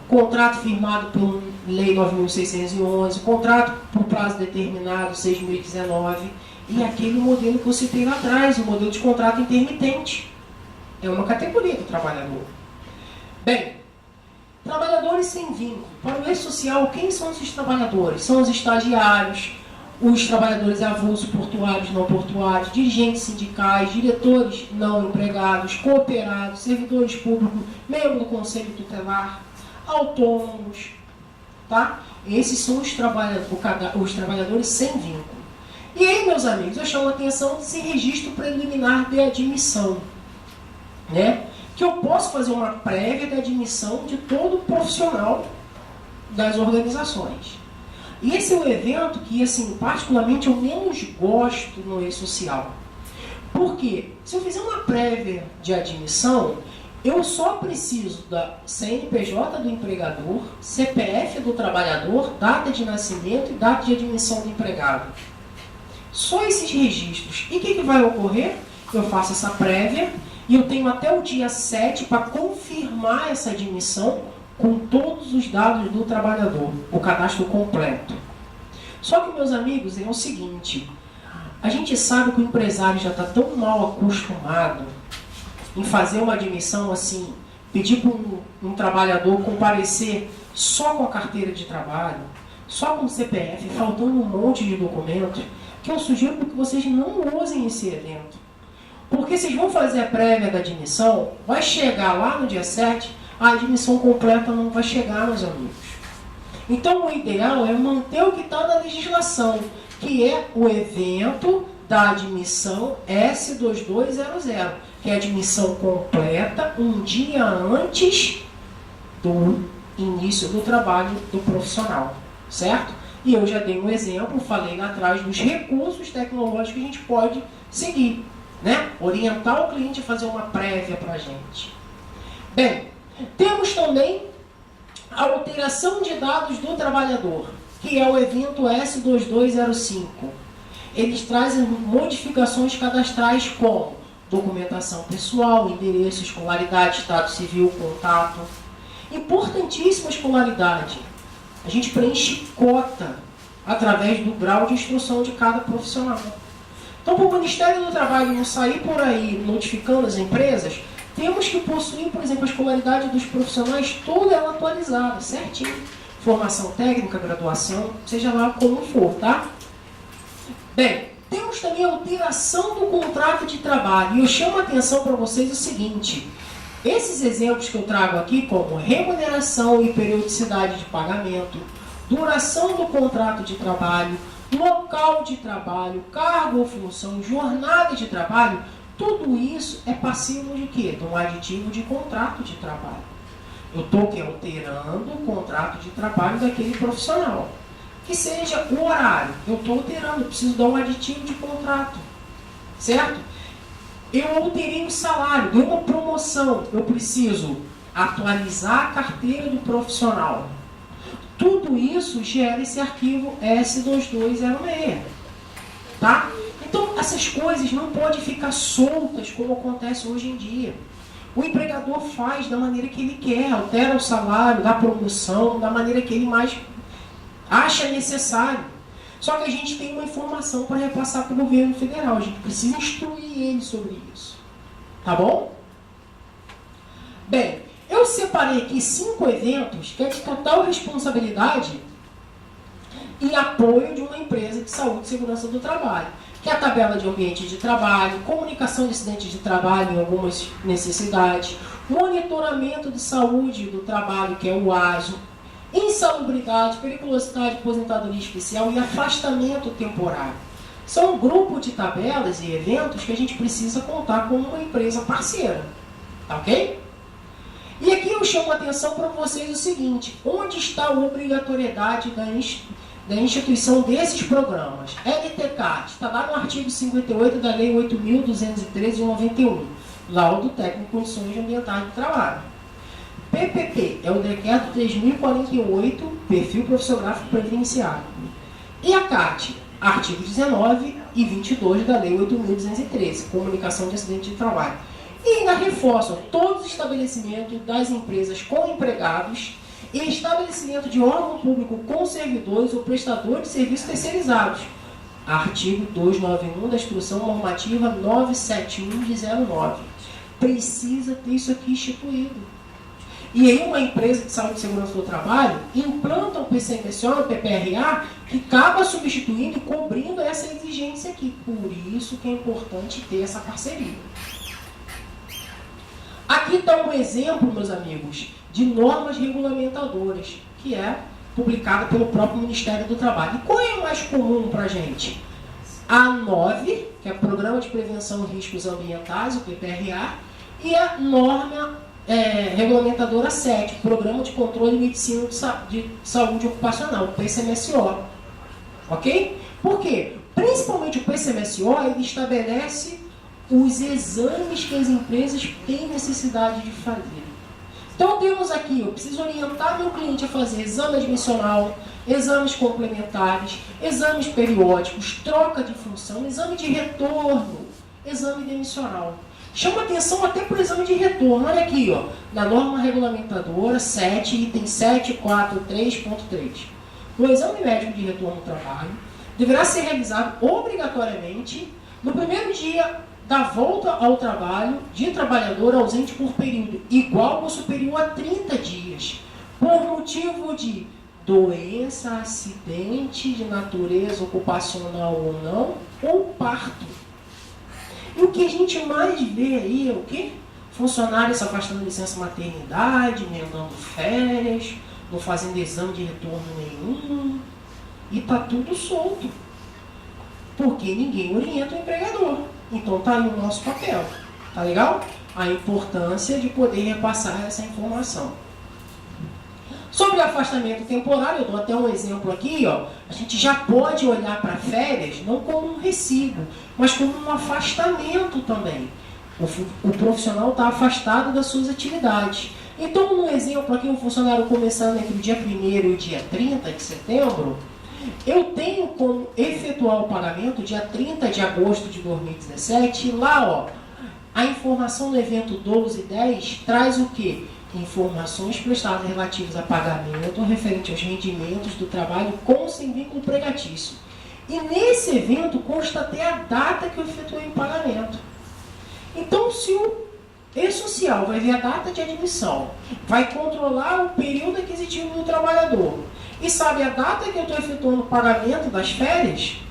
contrato firmado por Lei 9.611, contrato por prazo determinado, 6.019, e aquele modelo que eu citei lá atrás, o modelo de contrato intermitente. É uma categoria do trabalhador. Bem, trabalhadores sem vínculo. Para o e-social, quem são esses trabalhadores? São os estagiários, os trabalhadores avulsos, portuários, não portuários, dirigentes sindicais, diretores não empregados, cooperados, servidores públicos, membro do conselho tutelar, autônomos, tá? Esses são os trabalhadores sem vínculo. E aí, meus amigos, eu chamo a atenção desse registro preliminar de admissão, né? Que eu posso fazer uma prévia de admissão de todo profissional das organizações. E esse é o evento que, assim, particularmente eu menos gosto no e-social. Por quê? Se eu fizer uma prévia de admissão, eu só preciso da CNPJ do empregador, CPF do trabalhador, data de nascimento e data de admissão do empregado. Só esses registros. E o que vai ocorrer? Eu faço essa prévia e eu tenho até o dia 7 para confirmar essa admissão com todos os dados do trabalhador, o cadastro completo. Só que, meus amigos, é o seguinte, a gente sabe que o empresário já está tão mal acostumado em fazer uma admissão assim, pedir para um trabalhador comparecer só com a carteira de trabalho, só com o CPF, faltando um monte de documento, que eu sugiro que vocês não usem esse evento. Porque vocês vão fazer a prévia da admissão, vai chegar lá no dia 7, a admissão completa não vai chegar, meus amigos. Então, o ideal é manter o que está na legislação, que é o evento da admissão S2200, que é a admissão completa um dia antes do início do trabalho do profissional, certo? E eu já dei um exemplo, falei lá atrás dos recursos tecnológicos que a gente pode seguir, né? Orientar o cliente a fazer uma prévia para a gente. Bem, temos também a alteração de dados do trabalhador, que é o evento S2205. Eles trazem modificações cadastrais como documentação pessoal, endereço, escolaridade, estado civil, contato. Importantíssima escolaridade. A gente preenche cota através do grau de instrução de cada profissional. Então, para o Ministério do Trabalho não sair por aí notificando as empresas, temos que possuir, por exemplo, a escolaridade dos profissionais toda ela atualizada, certinho. Formação técnica, graduação, seja lá como for, tá? Bem, temos também a alteração do contrato de trabalho. E eu chamo a atenção para vocês o seguinte. Esses exemplos que eu trago aqui, como remuneração e periodicidade de pagamento, duração do contrato de trabalho, local de trabalho, cargo ou função, jornada de trabalho, tudo isso é passivo de quê? De um aditivo de contrato de trabalho. Eu estou alterando o contrato de trabalho daquele profissional. Que seja o horário, eu estou alterando, eu preciso dar um aditivo de contrato, certo? Eu alterei o salário, dei uma promoção, eu preciso atualizar a carteira do profissional. Tudo isso gera esse arquivo S2206, tá? Então, essas coisas não podem ficar soltas como acontece hoje em dia. O empregador faz da maneira que ele quer, altera o salário, dá promoção, da maneira que ele mais acha necessário. Só que a gente tem uma informação para repassar para o governo federal. A gente precisa instruir ele sobre isso. Tá bom? Bem, eu separei aqui 5 eventos que é de total responsabilidade e apoio de uma empresa de saúde e segurança do trabalho. Que é a tabela de ambiente de trabalho, comunicação de acidentes de trabalho em algumas necessidades, monitoramento de saúde do trabalho, que é o ASO, insalubridade, periculosidade, aposentadoria especial e afastamento temporário. São um grupo de tabelas e eventos que a gente precisa contar com uma empresa parceira. Tá ok? E aqui eu chamo a atenção para vocês o seguinte, onde está a obrigatoriedade da instituição desses programas? LTCAT, está lá no artigo 58 da Lei 8.213 de 91, Laudo Técnico de Condições Ambientais do Trabalho. PPP é o Decreto 3.048, Perfil Profissiográfico Previdenciário. E a CAT, artigo 19 e 22 da Lei 8.213, Comunicação de Acidente de Trabalho. E ainda reforçam todos os estabelecimentos das empresas com empregados e estabelecimento de órgão público com servidores ou prestadores de serviços terceirizados. Artigo 291 da Instrução Normativa 971 de 09. Precisa ter isso aqui instituído. E aí uma empresa de saúde e segurança do trabalho implanta o PCMSO, o PPRA, que acaba substituindo e cobrindo essa exigência aqui. Por isso que é importante ter essa parceria. Aqui está um exemplo, meus amigos, de normas regulamentadoras, que é publicada pelo próprio Ministério do Trabalho. E qual é a mais comum para a gente? A 9, que é o Programa de Prevenção de Riscos Ambientais, o PPRA, e a norma regulamentadora 7, Programa de Controle e Medicina de Saúde Ocupacional, o PCMSO. Ok? Por quê? Principalmente o PCMSO, ele estabelece os exames que as empresas têm necessidade de fazer. Então temos aqui, eu preciso orientar meu cliente a fazer exame admissional, exames complementares, exames periódicos, troca de função, exame de retorno, exame demissional. Chama atenção até para o exame de retorno. Olha aqui, ó, na norma regulamentadora 7, item 743.3. O exame médico de retorno ao trabalho deverá ser realizado obrigatoriamente no primeiro dia da volta ao trabalho de trabalhador ausente por período igual ou superior a 30 dias, por motivo de doença, acidente de natureza ocupacional ou não, ou parto. E o que a gente mais vê aí é o quê? Funcionários se afastando de licença maternidade, emendando férias, não fazendo exame de retorno nenhum, e tá tudo solto. Porque ninguém orienta o empregador. Então tá aí o nosso papel. Tá legal? A importância de poder repassar essa informação. Sobre o afastamento temporário, eu dou até um exemplo aqui, ó. A gente já pode olhar para férias não como um recibo, mas como um afastamento também. O profissional está afastado das suas atividades. Então, no exemplo aqui, um funcionário começando entre o dia 1º e o dia 30 de setembro, eu tenho como efetuar o pagamento dia 30 de agosto de 2017, e lá, ó, a informação do evento 1210 traz o quê? Informações prestadas relativas a pagamento referente aos rendimentos do trabalho com ou sem vínculo empregatício. E nesse evento consta até a data que eu efetuei o pagamento. Então, se o E-Social vai ver a data de admissão, vai controlar o período aquisitivo do trabalhador e sabe a data que eu estou efetuando o pagamento das férias,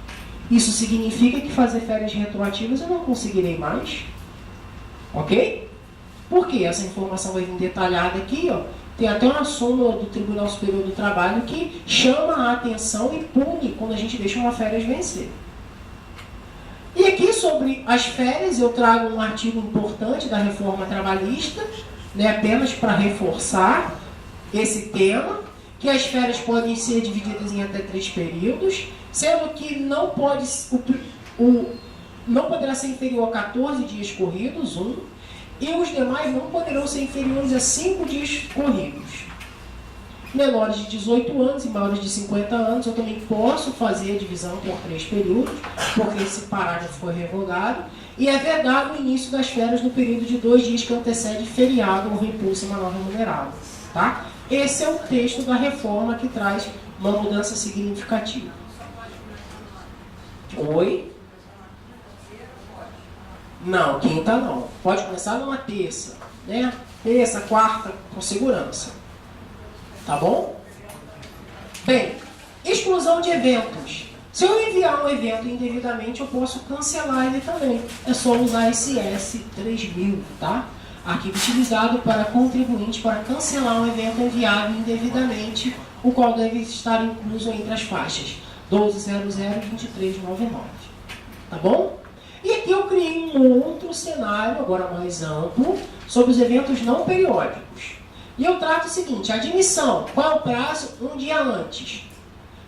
isso significa que fazer férias retroativas eu não conseguirei mais. Ok? Por quê? Essa informação vai vir detalhada aqui, ó. Tem até uma súmula do Tribunal Superior do Trabalho que chama a atenção e pune quando a gente deixa uma férias vencer. E aqui sobre as férias eu trago um artigo importante da reforma trabalhista, né, apenas para reforçar esse tema, que as férias podem ser divididas em até 3 períodos, sendo que não poderá ser inferior a 14 dias corridos, e os demais não poderão ser inferiores a 5 dias corridos. Menores de 18 anos e maiores de 50 anos, eu também posso fazer a divisão por 3 períodos, porque esse parágrafo foi revogado, e é vedado o início das férias no período de 2 dias que antecede feriado ou repouso semanal remunerado. Tá? Esse é o texto da reforma que traz uma mudança significativa. Oi? Não, quinta não. Pode começar numa terça, né? Terça, quarta, com segurança. Tá bom? Bem, exclusão de eventos. Se eu enviar um evento indevidamente, eu posso cancelar ele também. É só usar esse S3000, tá? Arquivo utilizado para contribuinte para cancelar um evento enviado indevidamente, o qual deve estar incluso entre as faixas 1200 e 2399. Tá bom? E aqui eu criei um outro cenário, agora mais amplo, sobre os eventos não periódicos. E eu trato o seguinte: admissão, qual é o prazo? 1 dia antes.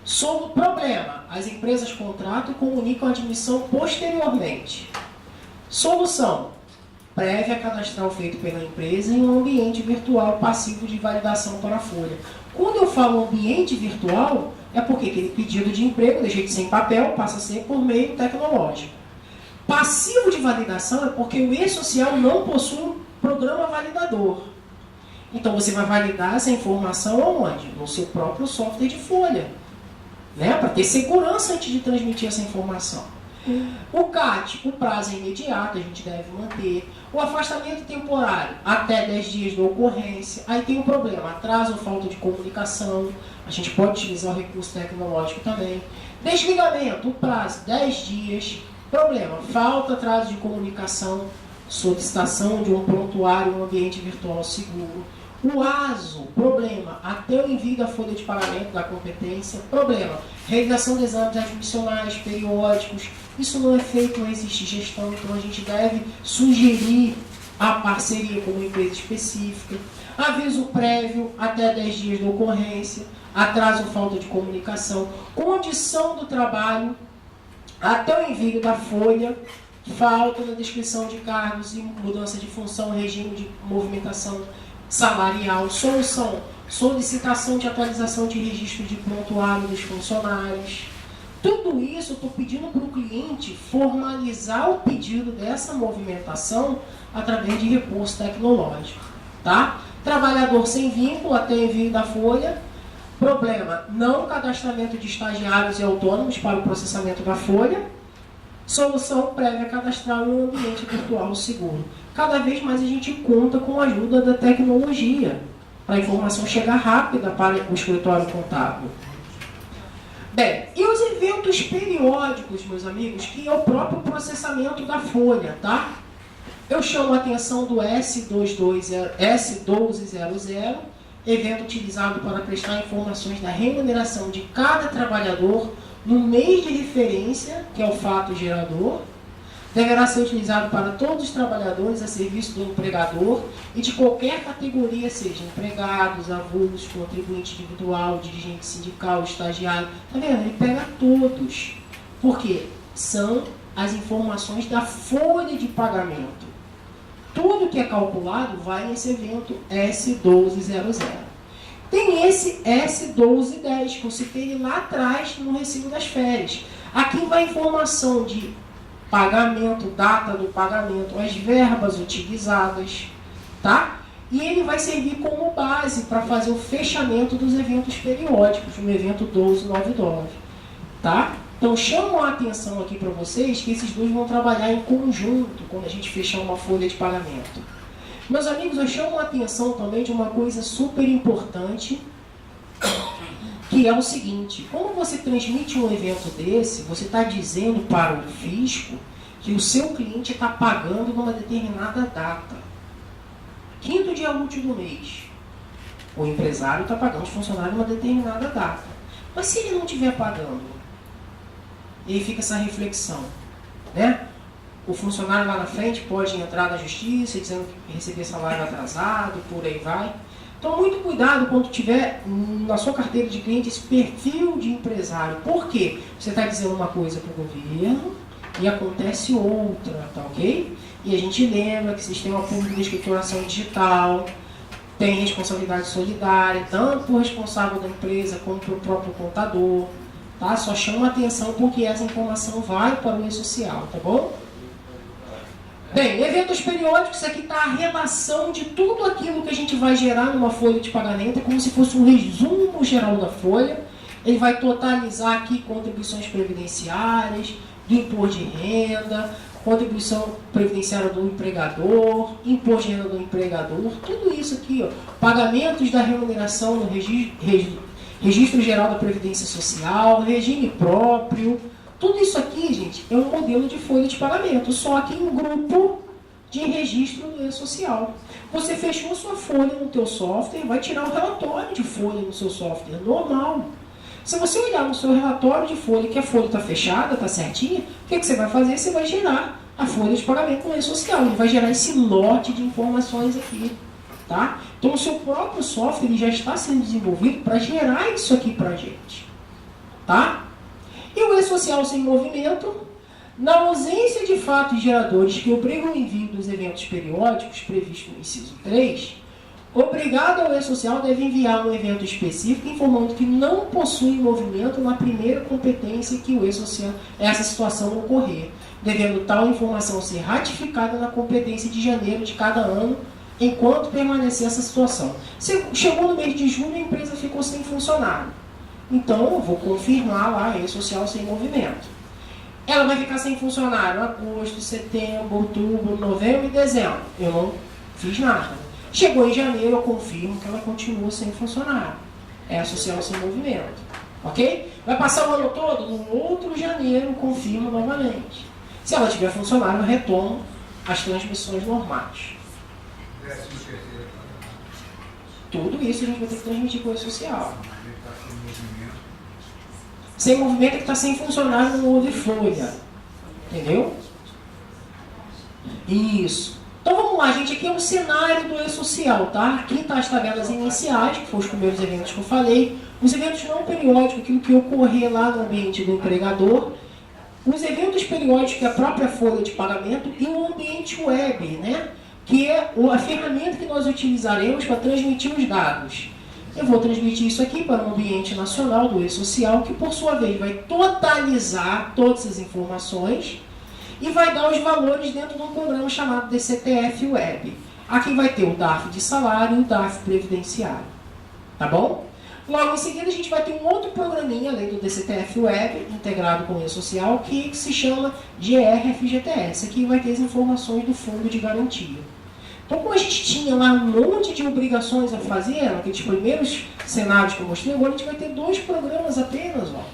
Sobre o problema, as empresas contratam e comunicam a admissão posteriormente. Solução, prévia cadastral feito pela empresa em um ambiente virtual passivo de validação para a folha. Quando eu falo ambiente virtual, é porque aquele pedido de emprego, deixei de ser em papel, passa a ser por meio tecnológico. Passivo de validação é porque o E-Social não possui um programa validador. Então você vai validar essa informação aonde? No seu próprio software de folha, né? Para ter segurança antes de transmitir essa informação. O CAT, o prazo é imediato, a gente deve manter. O afastamento temporário, até 10 dias da ocorrência. Aí tem um problema, atraso ou falta de comunicação. A gente pode utilizar o recurso tecnológico também. Desligamento, o prazo, 10 dias. Problema, falta, atraso de comunicação, solicitação de um prontuário, um ambiente virtual seguro. O ASO, problema, até o envio da folha de pagamento da competência. Problema, realização de exames admissionais, periódicos. Isso não é feito, não existe gestão, então a gente deve sugerir a parceria com uma empresa específica. Aviso prévio, até 10 dias da ocorrência. Atraso ou falta de comunicação. Condição do trabalho, até o envio da folha. Falta na descrição de cargos e mudança de função, regime de movimentação salarial. Solução, solicitação de atualização de registro de prontuário dos funcionários. Tudo isso eu estou pedindo para o cliente formalizar o pedido dessa movimentação através de recurso tecnológico. Tá? Trabalhador sem vínculo até envio da folha. Problema, não cadastramento de estagiários e autônomos para o processamento da folha. Solução prévia cadastral em um ambiente virtual seguro. Cada vez mais a gente conta com a ajuda da tecnologia para a informação chegar rápida para o escritório contábil. Bem, e os eventos periódicos, meus amigos, que é o próprio processamento da folha, tá? Eu chamo a atenção do S1200, evento utilizado para prestar informações da remuneração de cada trabalhador no mês de referência, que é o fato gerador. Deverá ser utilizado para todos os trabalhadores a serviço do empregador e de qualquer categoria, seja empregados, avulsos, contribuinte individual, dirigente sindical, estagiário. Tá vendo? Ele pega todos. Porque são as informações da folha de pagamento. Tudo que é calculado vai nesse evento S1200. Tem esse S1210, que eu citei ele lá atrás no recibo das férias. Aqui vai a informação de pagamento, data do pagamento, as verbas utilizadas, tá? E ele vai servir como base para fazer o fechamento dos eventos periódicos, no evento 1299, tá? Então, chamo a atenção aqui para vocês que esses dois vão trabalhar em conjunto quando a gente fechar uma folha de pagamento. Meus amigos, eu chamo a atenção também de uma coisa super importante, que é o seguinte: quando você transmite um evento desse, você está dizendo para o fisco que o seu cliente está pagando numa determinada data. Quinto dia útil do mês. O empresário está pagando os funcionários numa determinada data. Mas se ele não estiver pagando, e aí fica essa reflexão, né? O funcionário lá na frente pode entrar na justiça dizendo que recebeu salário atrasado, por aí vai. Então, muito cuidado quando tiver na sua carteira de cliente esse perfil de empresário. Por quê? Você está dizendo uma coisa para o governo e acontece outra, tá ok? E a gente lembra que sistema público de escrituração digital tem responsabilidade solidária, tanto para o responsável da empresa como para o próprio contador, tá? Só chama atenção porque essa informação vai para o e-social, tá bom? Bem, eventos periódicos, aqui está a relação de tudo aquilo que a gente vai gerar numa folha de pagamento, é como se fosse um resumo geral da folha. Ele vai totalizar aqui contribuições previdenciárias, do imposto de renda, contribuição previdenciária do empregador, imposto de renda do empregador, tudo isso aqui, ó, pagamentos da remuneração no registro geral da Previdência Social, regime próprio. Tudo isso aqui, gente, é um modelo de folha de pagamento, só que em grupo de registro do e-social. Você fechou sua folha no teu software, vai tirar o relatório de folha no seu software, normal. Se você olhar no seu relatório de folha, que a folha está fechada, está certinha, o que você vai fazer? Você vai gerar a folha de pagamento no e-social. Ele vai gerar esse lote de informações aqui, tá? Então, o seu próprio software ele já está sendo desenvolvido para gerar isso aqui para a gente, tá? E o e-social sem movimento, na ausência de fatos geradores que obrigam o envio dos eventos periódicos previsto no inciso 3, obrigado ao e-social deve enviar um evento específico informando que não possui movimento na primeira competência que o e-social essa situação ocorrer, devendo tal informação ser ratificada na competência de janeiro de cada ano, enquanto permanecer essa situação. Chegou no mês de junho, a empresa ficou sem funcionário. Então, eu vou confirmar lá e-social sem movimento. Ela vai ficar sem funcionário agosto, setembro, outubro, novembro e dezembro. Eu não fiz nada. Chegou em janeiro, eu confirmo que ela continua sem funcionário. É a social sem movimento. Ok? Vai passar o ano todo, no outro janeiro, confirmo novamente. Se ela tiver funcionário, eu retomo as transmissões normais. Tudo isso a gente vai ter que transmitir com o social. Sem movimento é que está sem funcionário no mundo de folha. Entendeu? Isso. Então vamos lá, gente. Aqui é o cenário do e-social, tá? Aqui está as tabelas iniciais, que foram os primeiros eventos que eu falei. Os eventos não periódicos, aquilo que ocorrer lá no ambiente do empregador. Os eventos periódicos, que é a própria folha de pagamento. E o ambiente web, né? Que é a ferramenta que nós utilizaremos para transmitir os dados. Eu vou transmitir isso aqui para o ambiente nacional do e-social, que por sua vez vai totalizar todas as informações e vai dar os valores dentro de um programa chamado DCTF Web. Aqui vai ter o DARF de salário e o DARF previdenciário. Tá bom? Logo em seguida a gente vai ter um outro programinha, além do DCTF Web, integrado com o e-social, que se chama GRFGTS. Aqui vai ter as informações do fundo de garantia. Então, como a gente tinha lá um monte de obrigações a fazer, naqueles primeiros cenários que eu mostrei, agora a gente vai ter 2 programas apenas, ó.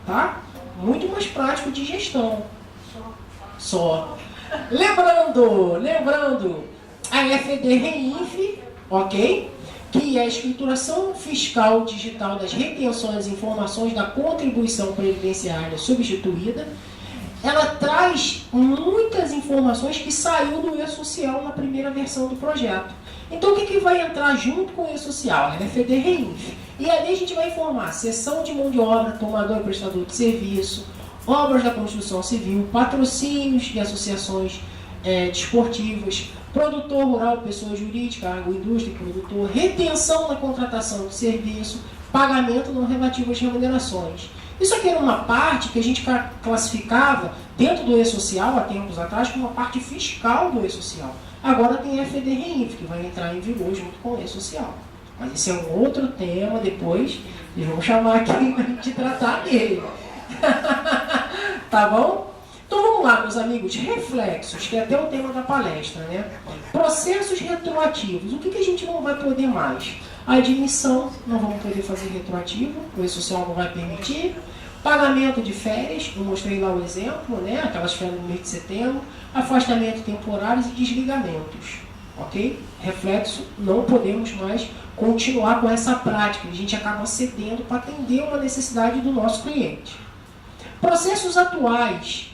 Tá? Muito mais prático de gestão. Só. Lembrando, a FD REINF, ok? Que é a escrituração fiscal digital das retenções e informações da contribuição previdenciária substituída. Ela traz muitas informações que saiu do e-social na primeira versão do projeto. Então, o que vai entrar junto com o e-social? É a FD REINF. E ali a gente vai informar cessão de mão de obra, tomador e prestador de serviço, obras da construção civil, patrocínios de associações desportivas, produtor rural, pessoa jurídica, agroindústria, produtor, retenção na contratação de serviço, pagamento não relativo às remunerações. Isso aqui era uma parte que a gente classificava dentro do e-social, há tempos atrás, como uma parte fiscal do e-social. Agora tem a FD REINF, que vai entrar em vigor junto com o e-social. Mas esse é um outro tema, depois eles vão chamar aqui para a gente tratar dele. Tá bom? Então vamos lá, meus amigos. Reflexos, que é até o tema da palestra, né? Processos retroativos. O que a gente não vai poder mais? A admissão, não vamos poder fazer retroativo, o e-social não vai permitir. Pagamento de férias, eu mostrei lá o exemplo, né? Aquelas férias no mês de setembro. Afastamento temporários e desligamentos. Ok? Reflexo, não podemos mais continuar com essa prática. A gente acaba cedendo para atender uma necessidade do nosso cliente. Processos atuais.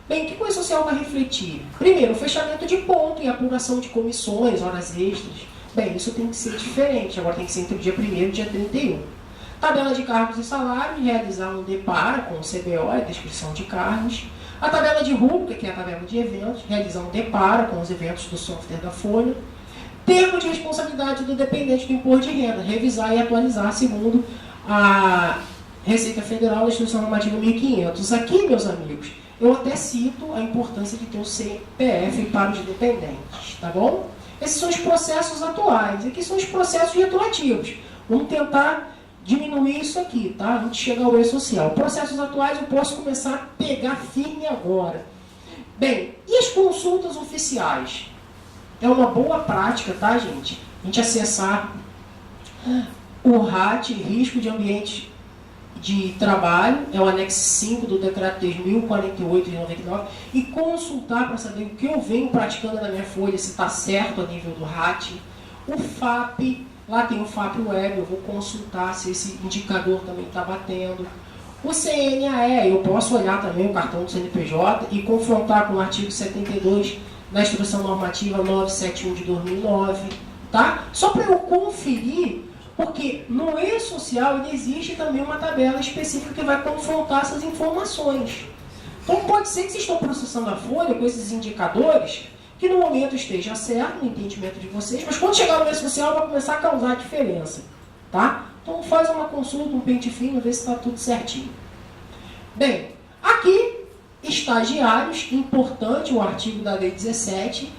Bem, o que o e-social vai refletir? Primeiro, o fechamento de ponto e apuração de comissões, horas extras. Bem, isso tem que ser diferente, agora tem que ser entre o dia 1º e o dia 31. Tabela de cargos e salários, realizar um DEPARA com o CBO, a descrição de cargos. A tabela de rúbrica, que é a tabela de eventos, realizar um DEPARA com os eventos do software da Folha. Termo de responsabilidade do dependente do imposto de renda, revisar e atualizar segundo a Receita Federal, a Instrução Normativa 1500. Aqui, meus amigos, eu até cito a importância de ter o CPF para os dependentes, tá bom? Esses são os processos atuais. Aqui são os processos retroativos. Vamos tentar diminuir isso aqui, tá? A gente chega ao e-social. Processos atuais eu posso começar a pegar firme agora. Bem, e as consultas oficiais? É uma boa prática, tá, gente? A gente acessar o RAT, Risco de Ambiente de Trabalho, é o anexo 5 do Decreto 10.048 de 99, e consultar para saber o que eu venho praticando na minha folha, se está certo a nível do RAT. O FAP, lá tem o FAP Web, eu vou consultar se esse indicador também está batendo. O CNAE, eu posso olhar também o cartão do CNPJ e confrontar com o artigo 72 da Instrução Normativa 971 de 2009, tá? Só para eu conferir, porque no e-social existe também uma tabela específica que vai confrontar essas informações. Então pode ser que vocês estão processando a folha com esses indicadores, que no momento esteja certo no entendimento de vocês, mas quando chegar no e-social vai começar a causar diferença, tá? Então faz uma consulta, um pente fino, ver se está tudo certinho. Bem, aqui, estagiários, importante o artigo da Lei 17,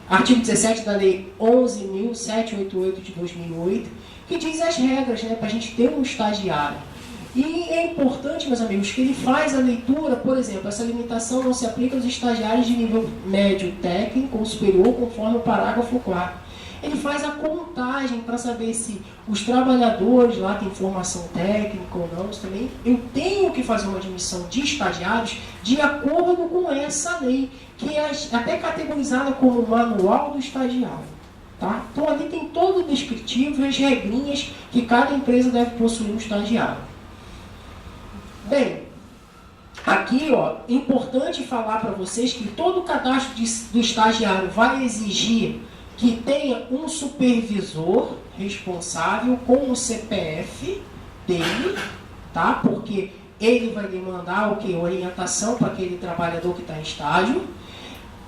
artigo 17 da Lei 11.788 de 2008, que diz as regras, né, para a gente ter um estagiário. E é importante, meus amigos, que ele faz a leitura, por exemplo, essa limitação não se aplica aos estagiários de nível médio técnico ou superior, conforme o parágrafo 4. Ele faz a contagem para saber se os trabalhadores lá têm formação técnica ou não. Também eu tenho que fazer uma admissão de estagiários de acordo com essa lei, que é até categorizada como Manual do Estagiário. Tá? Então ali tem todo o descritivo e as regrinhas que cada empresa deve possuir um estagiário. Bem, aqui ó, é importante falar para vocês que todo o cadastro do estagiário vai exigir que tenha um supervisor responsável com o CPF dele, tá? Porque ele vai demandar o que? Orientação para aquele trabalhador que está em estágio.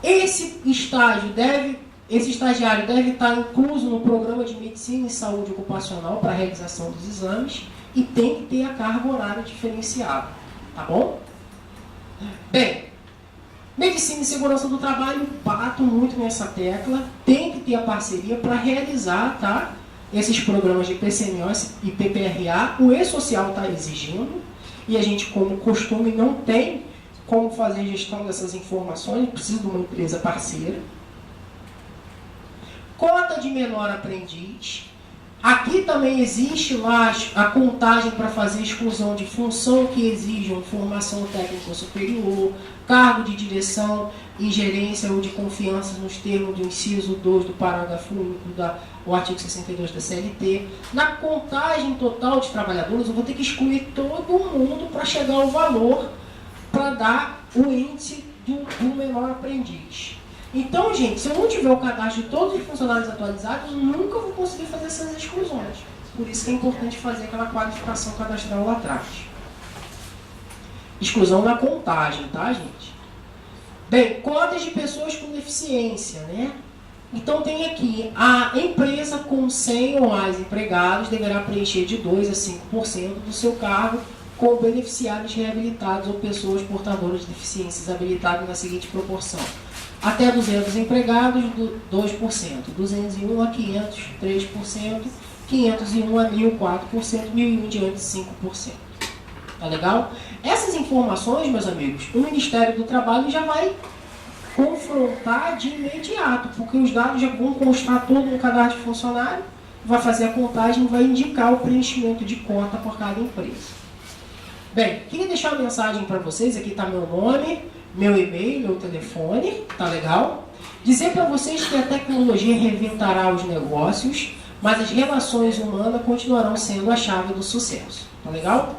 Esse estagiário deve estar incluso no programa de medicina e saúde ocupacional para a realização dos exames e tem que ter a carga horária diferenciada, tá bom? Bem, medicina e segurança do trabalho, bato muito nessa tecla, tem que ter a parceria para realizar, tá, esses programas de PCMOS e PPRA, o E-Social está exigindo, e a gente, como costume, não tem como fazer gestão dessas informações, precisa de uma empresa parceira. Cota de menor aprendiz. Aqui também existe lá a contagem para fazer exclusão de função que exijam formação técnica superior, cargo de direção, ingerência ou de confiança nos termos do inciso 2 do parágrafo único do artigo 62 da CLT. Na contagem total de trabalhadores, eu vou ter que excluir todo mundo para chegar ao valor para dar o índice do menor aprendiz. Então, gente, se eu não tiver o cadastro de todos os funcionários atualizados, eu nunca vou conseguir fazer essas exclusões. Por isso que é importante fazer aquela qualificação cadastral lá atrás. Exclusão na contagem, tá, gente? Bem, cotas de pessoas com deficiência, né? Então tem aqui, a empresa com 100 ou mais empregados deverá preencher de 2% a 5% do seu cargo com beneficiários reabilitados ou pessoas portadoras de deficiências habilitadas na seguinte proporção. Até 200 empregados, 2%. 201 a 500, 3%. 501 a 1.000, 4%. 1.001 diante, 5%. Tá legal? Essas informações, meus amigos, o Ministério do Trabalho já vai confrontar de imediato, porque os dados já vão constar todo no cadastro de funcionário, vai fazer a contagem, vai indicar o preenchimento de cota por cada empresa. Bem, queria deixar uma mensagem para vocês, aqui está meu nome, meu e-mail, meu telefone, tá legal? Dizer para vocês que a tecnologia reinventará os negócios, mas as relações humanas continuarão sendo a chave do sucesso, tá legal?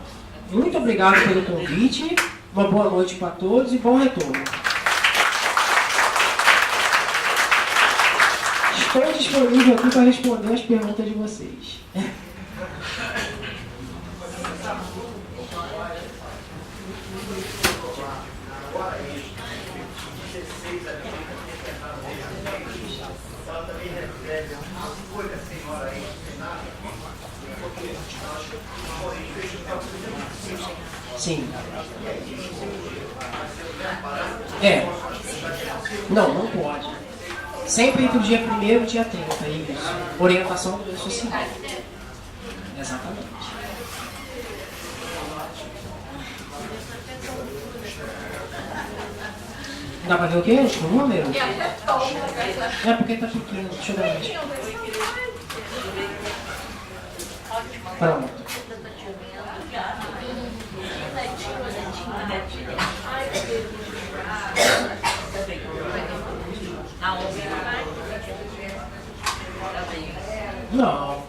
Muito obrigado pelo convite, uma boa noite para todos e bom retorno. Estou disponível aqui para responder as perguntas de vocês. Sim. Não pode. Sempre entre o dia 1º e o dia 30, é isso. Orientação do social. Exatamente. Dá pra ver o quê? O número? É porque tá pequeno. Deixa eu ver. Pronto. Não.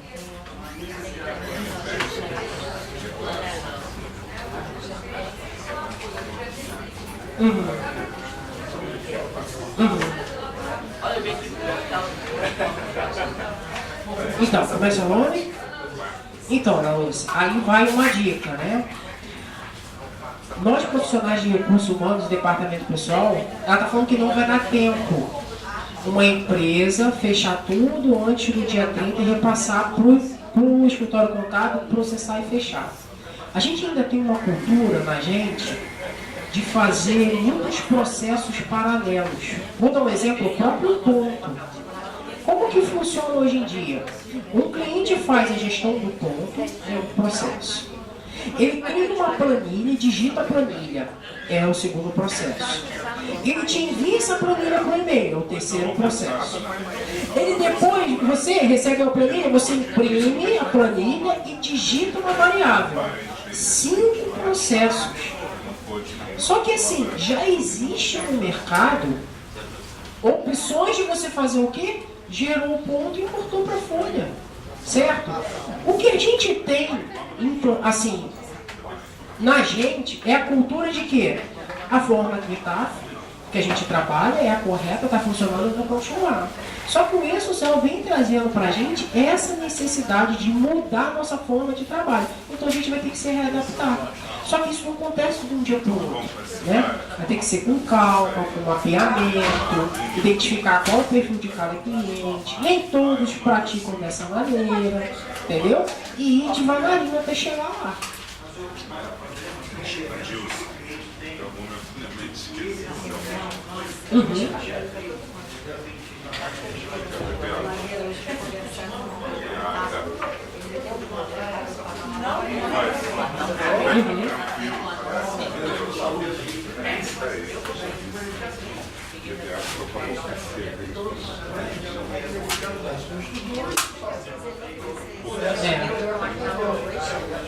Então, começa o nome? Então, Ana Lúcia, aí vai uma dica, né? Nós, profissionais de recursos humanos do departamento pessoal, ela está falando que não vai dar tempo uma empresa fechar tudo antes do dia 30 e repassar para o escritório contábil, processar e fechar. A gente ainda tem uma cultura na gente de fazer muitos processos paralelos. Vou dar um exemplo, o próprio ponto. Como que funciona hoje em dia? Um cliente faz a gestão do ponto, é um processo. Ele cria uma planilha e digita a planilha. É o segundo processo. Ele te envia essa planilha por e-mail, é o terceiro processo. Ele depois, você recebe a planilha, você imprime a planilha e digita uma variável. 5 processos. Só que assim, já existe no mercado opções de você fazer o quê? Gerou um ponto e importou para a folha. Certo? O que a gente tem, assim, na gente é a cultura de que a forma que a gente trabalha é a correta, está funcionando, para continuar. Só que o E-Social vem trazendo para a gente essa necessidade de mudar a nossa forma de trabalho. Então a gente vai ter que se readaptar. Só que isso não acontece de um dia para o outro. Né? Vai ter que ser com cálculo, com mapeamento, identificar qual é o perfil de cada cliente. Nem todos praticam dessa maneira, entendeu? E ir devagarinho até chegar lá. Uhum.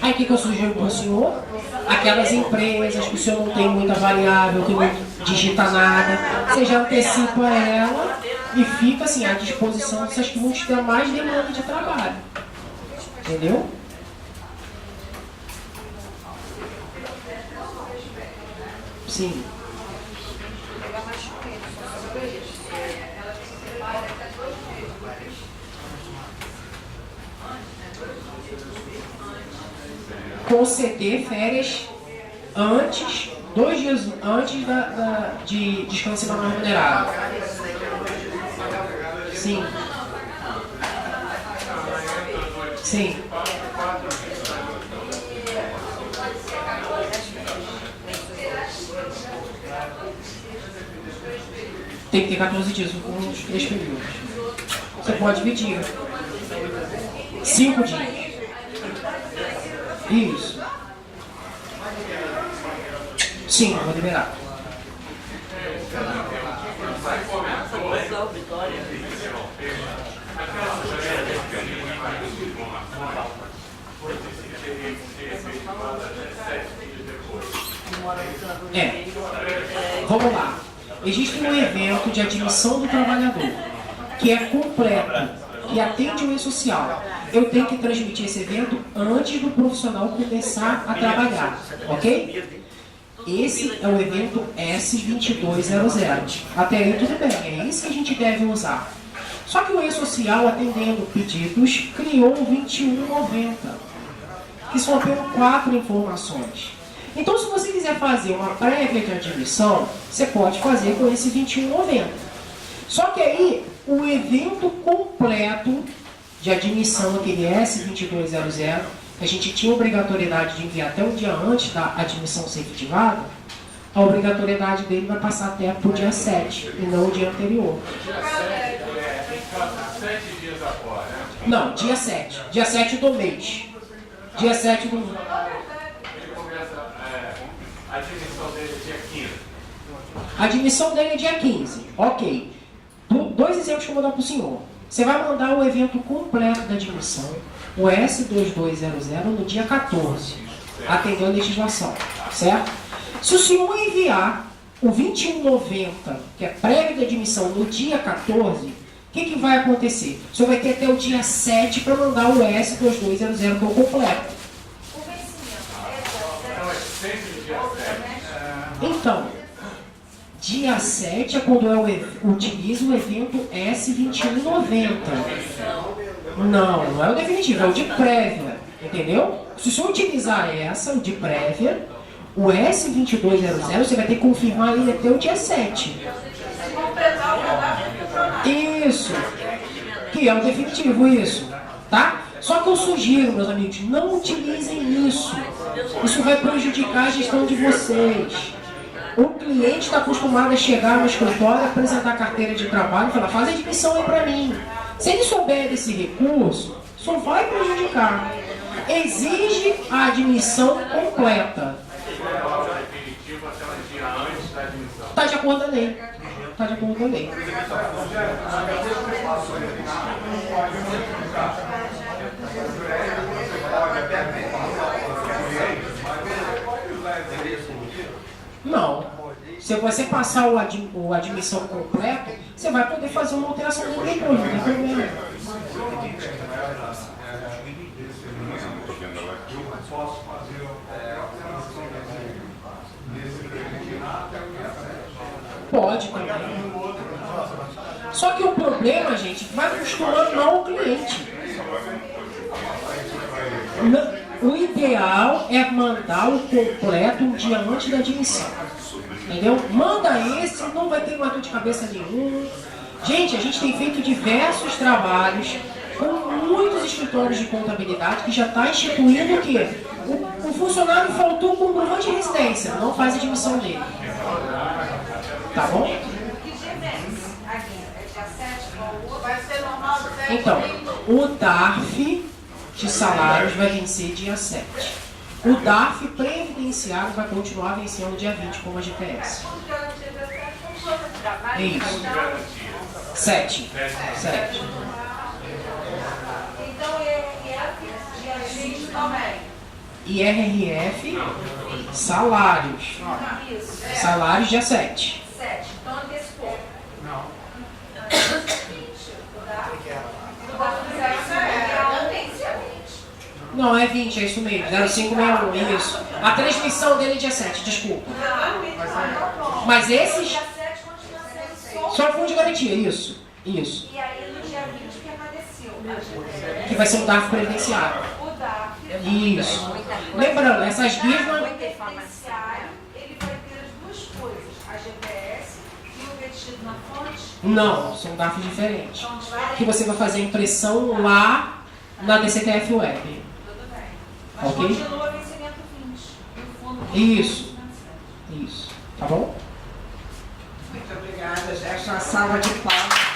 Aí o que eu sugiro para o senhor? Aquelas empresas que o senhor não tem muita variável, que não digita nada, você já antecipa ela e fica assim à disposição dessas clientes que têm mais demanda de trabalho. Entendeu? Sim. Conceder férias antes, 2 dias antes de descanso semanal remunerado. Sim. Sim. Tem que ter 14 dias com os 3 períodos. Você pode dividir. 5 dias. Isso. Sim, vou liberar. Vamos lá. Existe um evento de admissão do trabalhador que é completo, que atende o E-Social. Eu tenho que transmitir esse evento antes do profissional começar a trabalhar, ok? Esse é o evento S2200. Até aí tudo bem, é isso que a gente deve usar. Só que o E-Social, atendendo pedidos, criou o 2190, que são apenas 4 informações. Então, se você quiser fazer uma prévia de admissão, você pode fazer com esse 2190. Só que aí, o evento completo de admissão, aquele S2200, que a gente tinha obrigatoriedade de enviar até um dia antes da admissão ser efetivada, a obrigatoriedade dele vai passar até para o dia 7, e não o dia anterior. Dia 7 tem que passar 7 dias após, né? Não, dia 7. Dia 7 do mês. Dia 7 do mês. Ele começa, a admissão dele é dia 15. A admissão dele é dia 15. Ok. 2 exemplos que eu vou dar para o senhor. Você vai mandar o evento completo da admissão, o S2200, no dia 14, atendendo a legislação, certo? Se o senhor enviar o 2190, que é prévio de admissão, no dia 14, o que vai acontecer? O senhor vai ter até o dia 7 para mandar o S2200, que é o completo. Então é sempre dia 7. Então, dia 7 é quando eu utilizo o evento S2190. Não é o definitivo, é o de prévia, entendeu? Se o senhor utilizar o de prévia, o S2200, você vai ter que confirmar ele até o dia 7. Isso, que é o definitivo, isso, tá? Só que eu sugiro, meus amigos, não utilizem isso. Isso vai prejudicar a gestão de vocês. O cliente está acostumado a chegar no escritório, apresentar a carteira de trabalho e falar, faz a admissão aí para mim. Se ele souber desse recurso, só vai prejudicar. exige a admissão completa. Definitiva até um dia antes da admissão. Está de acordo com a lei. Está de acordo com a lei. Não. Se você passar o admissão completo, você vai poder fazer uma alteração no depois, não tem problema. Pode também. Só que o problema, gente, vai acostumando não o cliente. O ideal é mandar o completo um dia antes da admissão. Entendeu? Manda esse, não vai ter uma dor de cabeça nenhuma. Gente, a gente tem feito diversos trabalhos com muitos escritórios de contabilidade que já está instituindo o quê? O funcionário faltou com comprovante de residência, não faz admissão dele. Tá bom? Então, o DARF de salários vai vencer dia 7. O DARF previdenciário vai continuar vencendo dia 20, como a GPS. É isso. 7. Então, IRF também. IRF, salários. Isso. Salários dia 7. 7. Então, antecipou. Não. Não, é 20, é isso mesmo. 0561, isso. A transmissão dele é dia 7, desculpa. Mas esses... Só fundo de garantia, isso. Isso. E aí no dia 20 permaneceu. Que vai ser o DARF previdenciário. O DARF. Isso. Lembrando, essas guias não... previdenciário, ele vai ter as duas coisas. A GPS e o vestido na fonte. Não, são DARFs diferentes. Que você vai fazer a impressão lá na DCTF Web. Tudo bem. Mas Ok? continua vencimento 20. No fundo, Isso. Isso. Tá bom? Muito obrigada, Jéssica. Uma salva de palmas.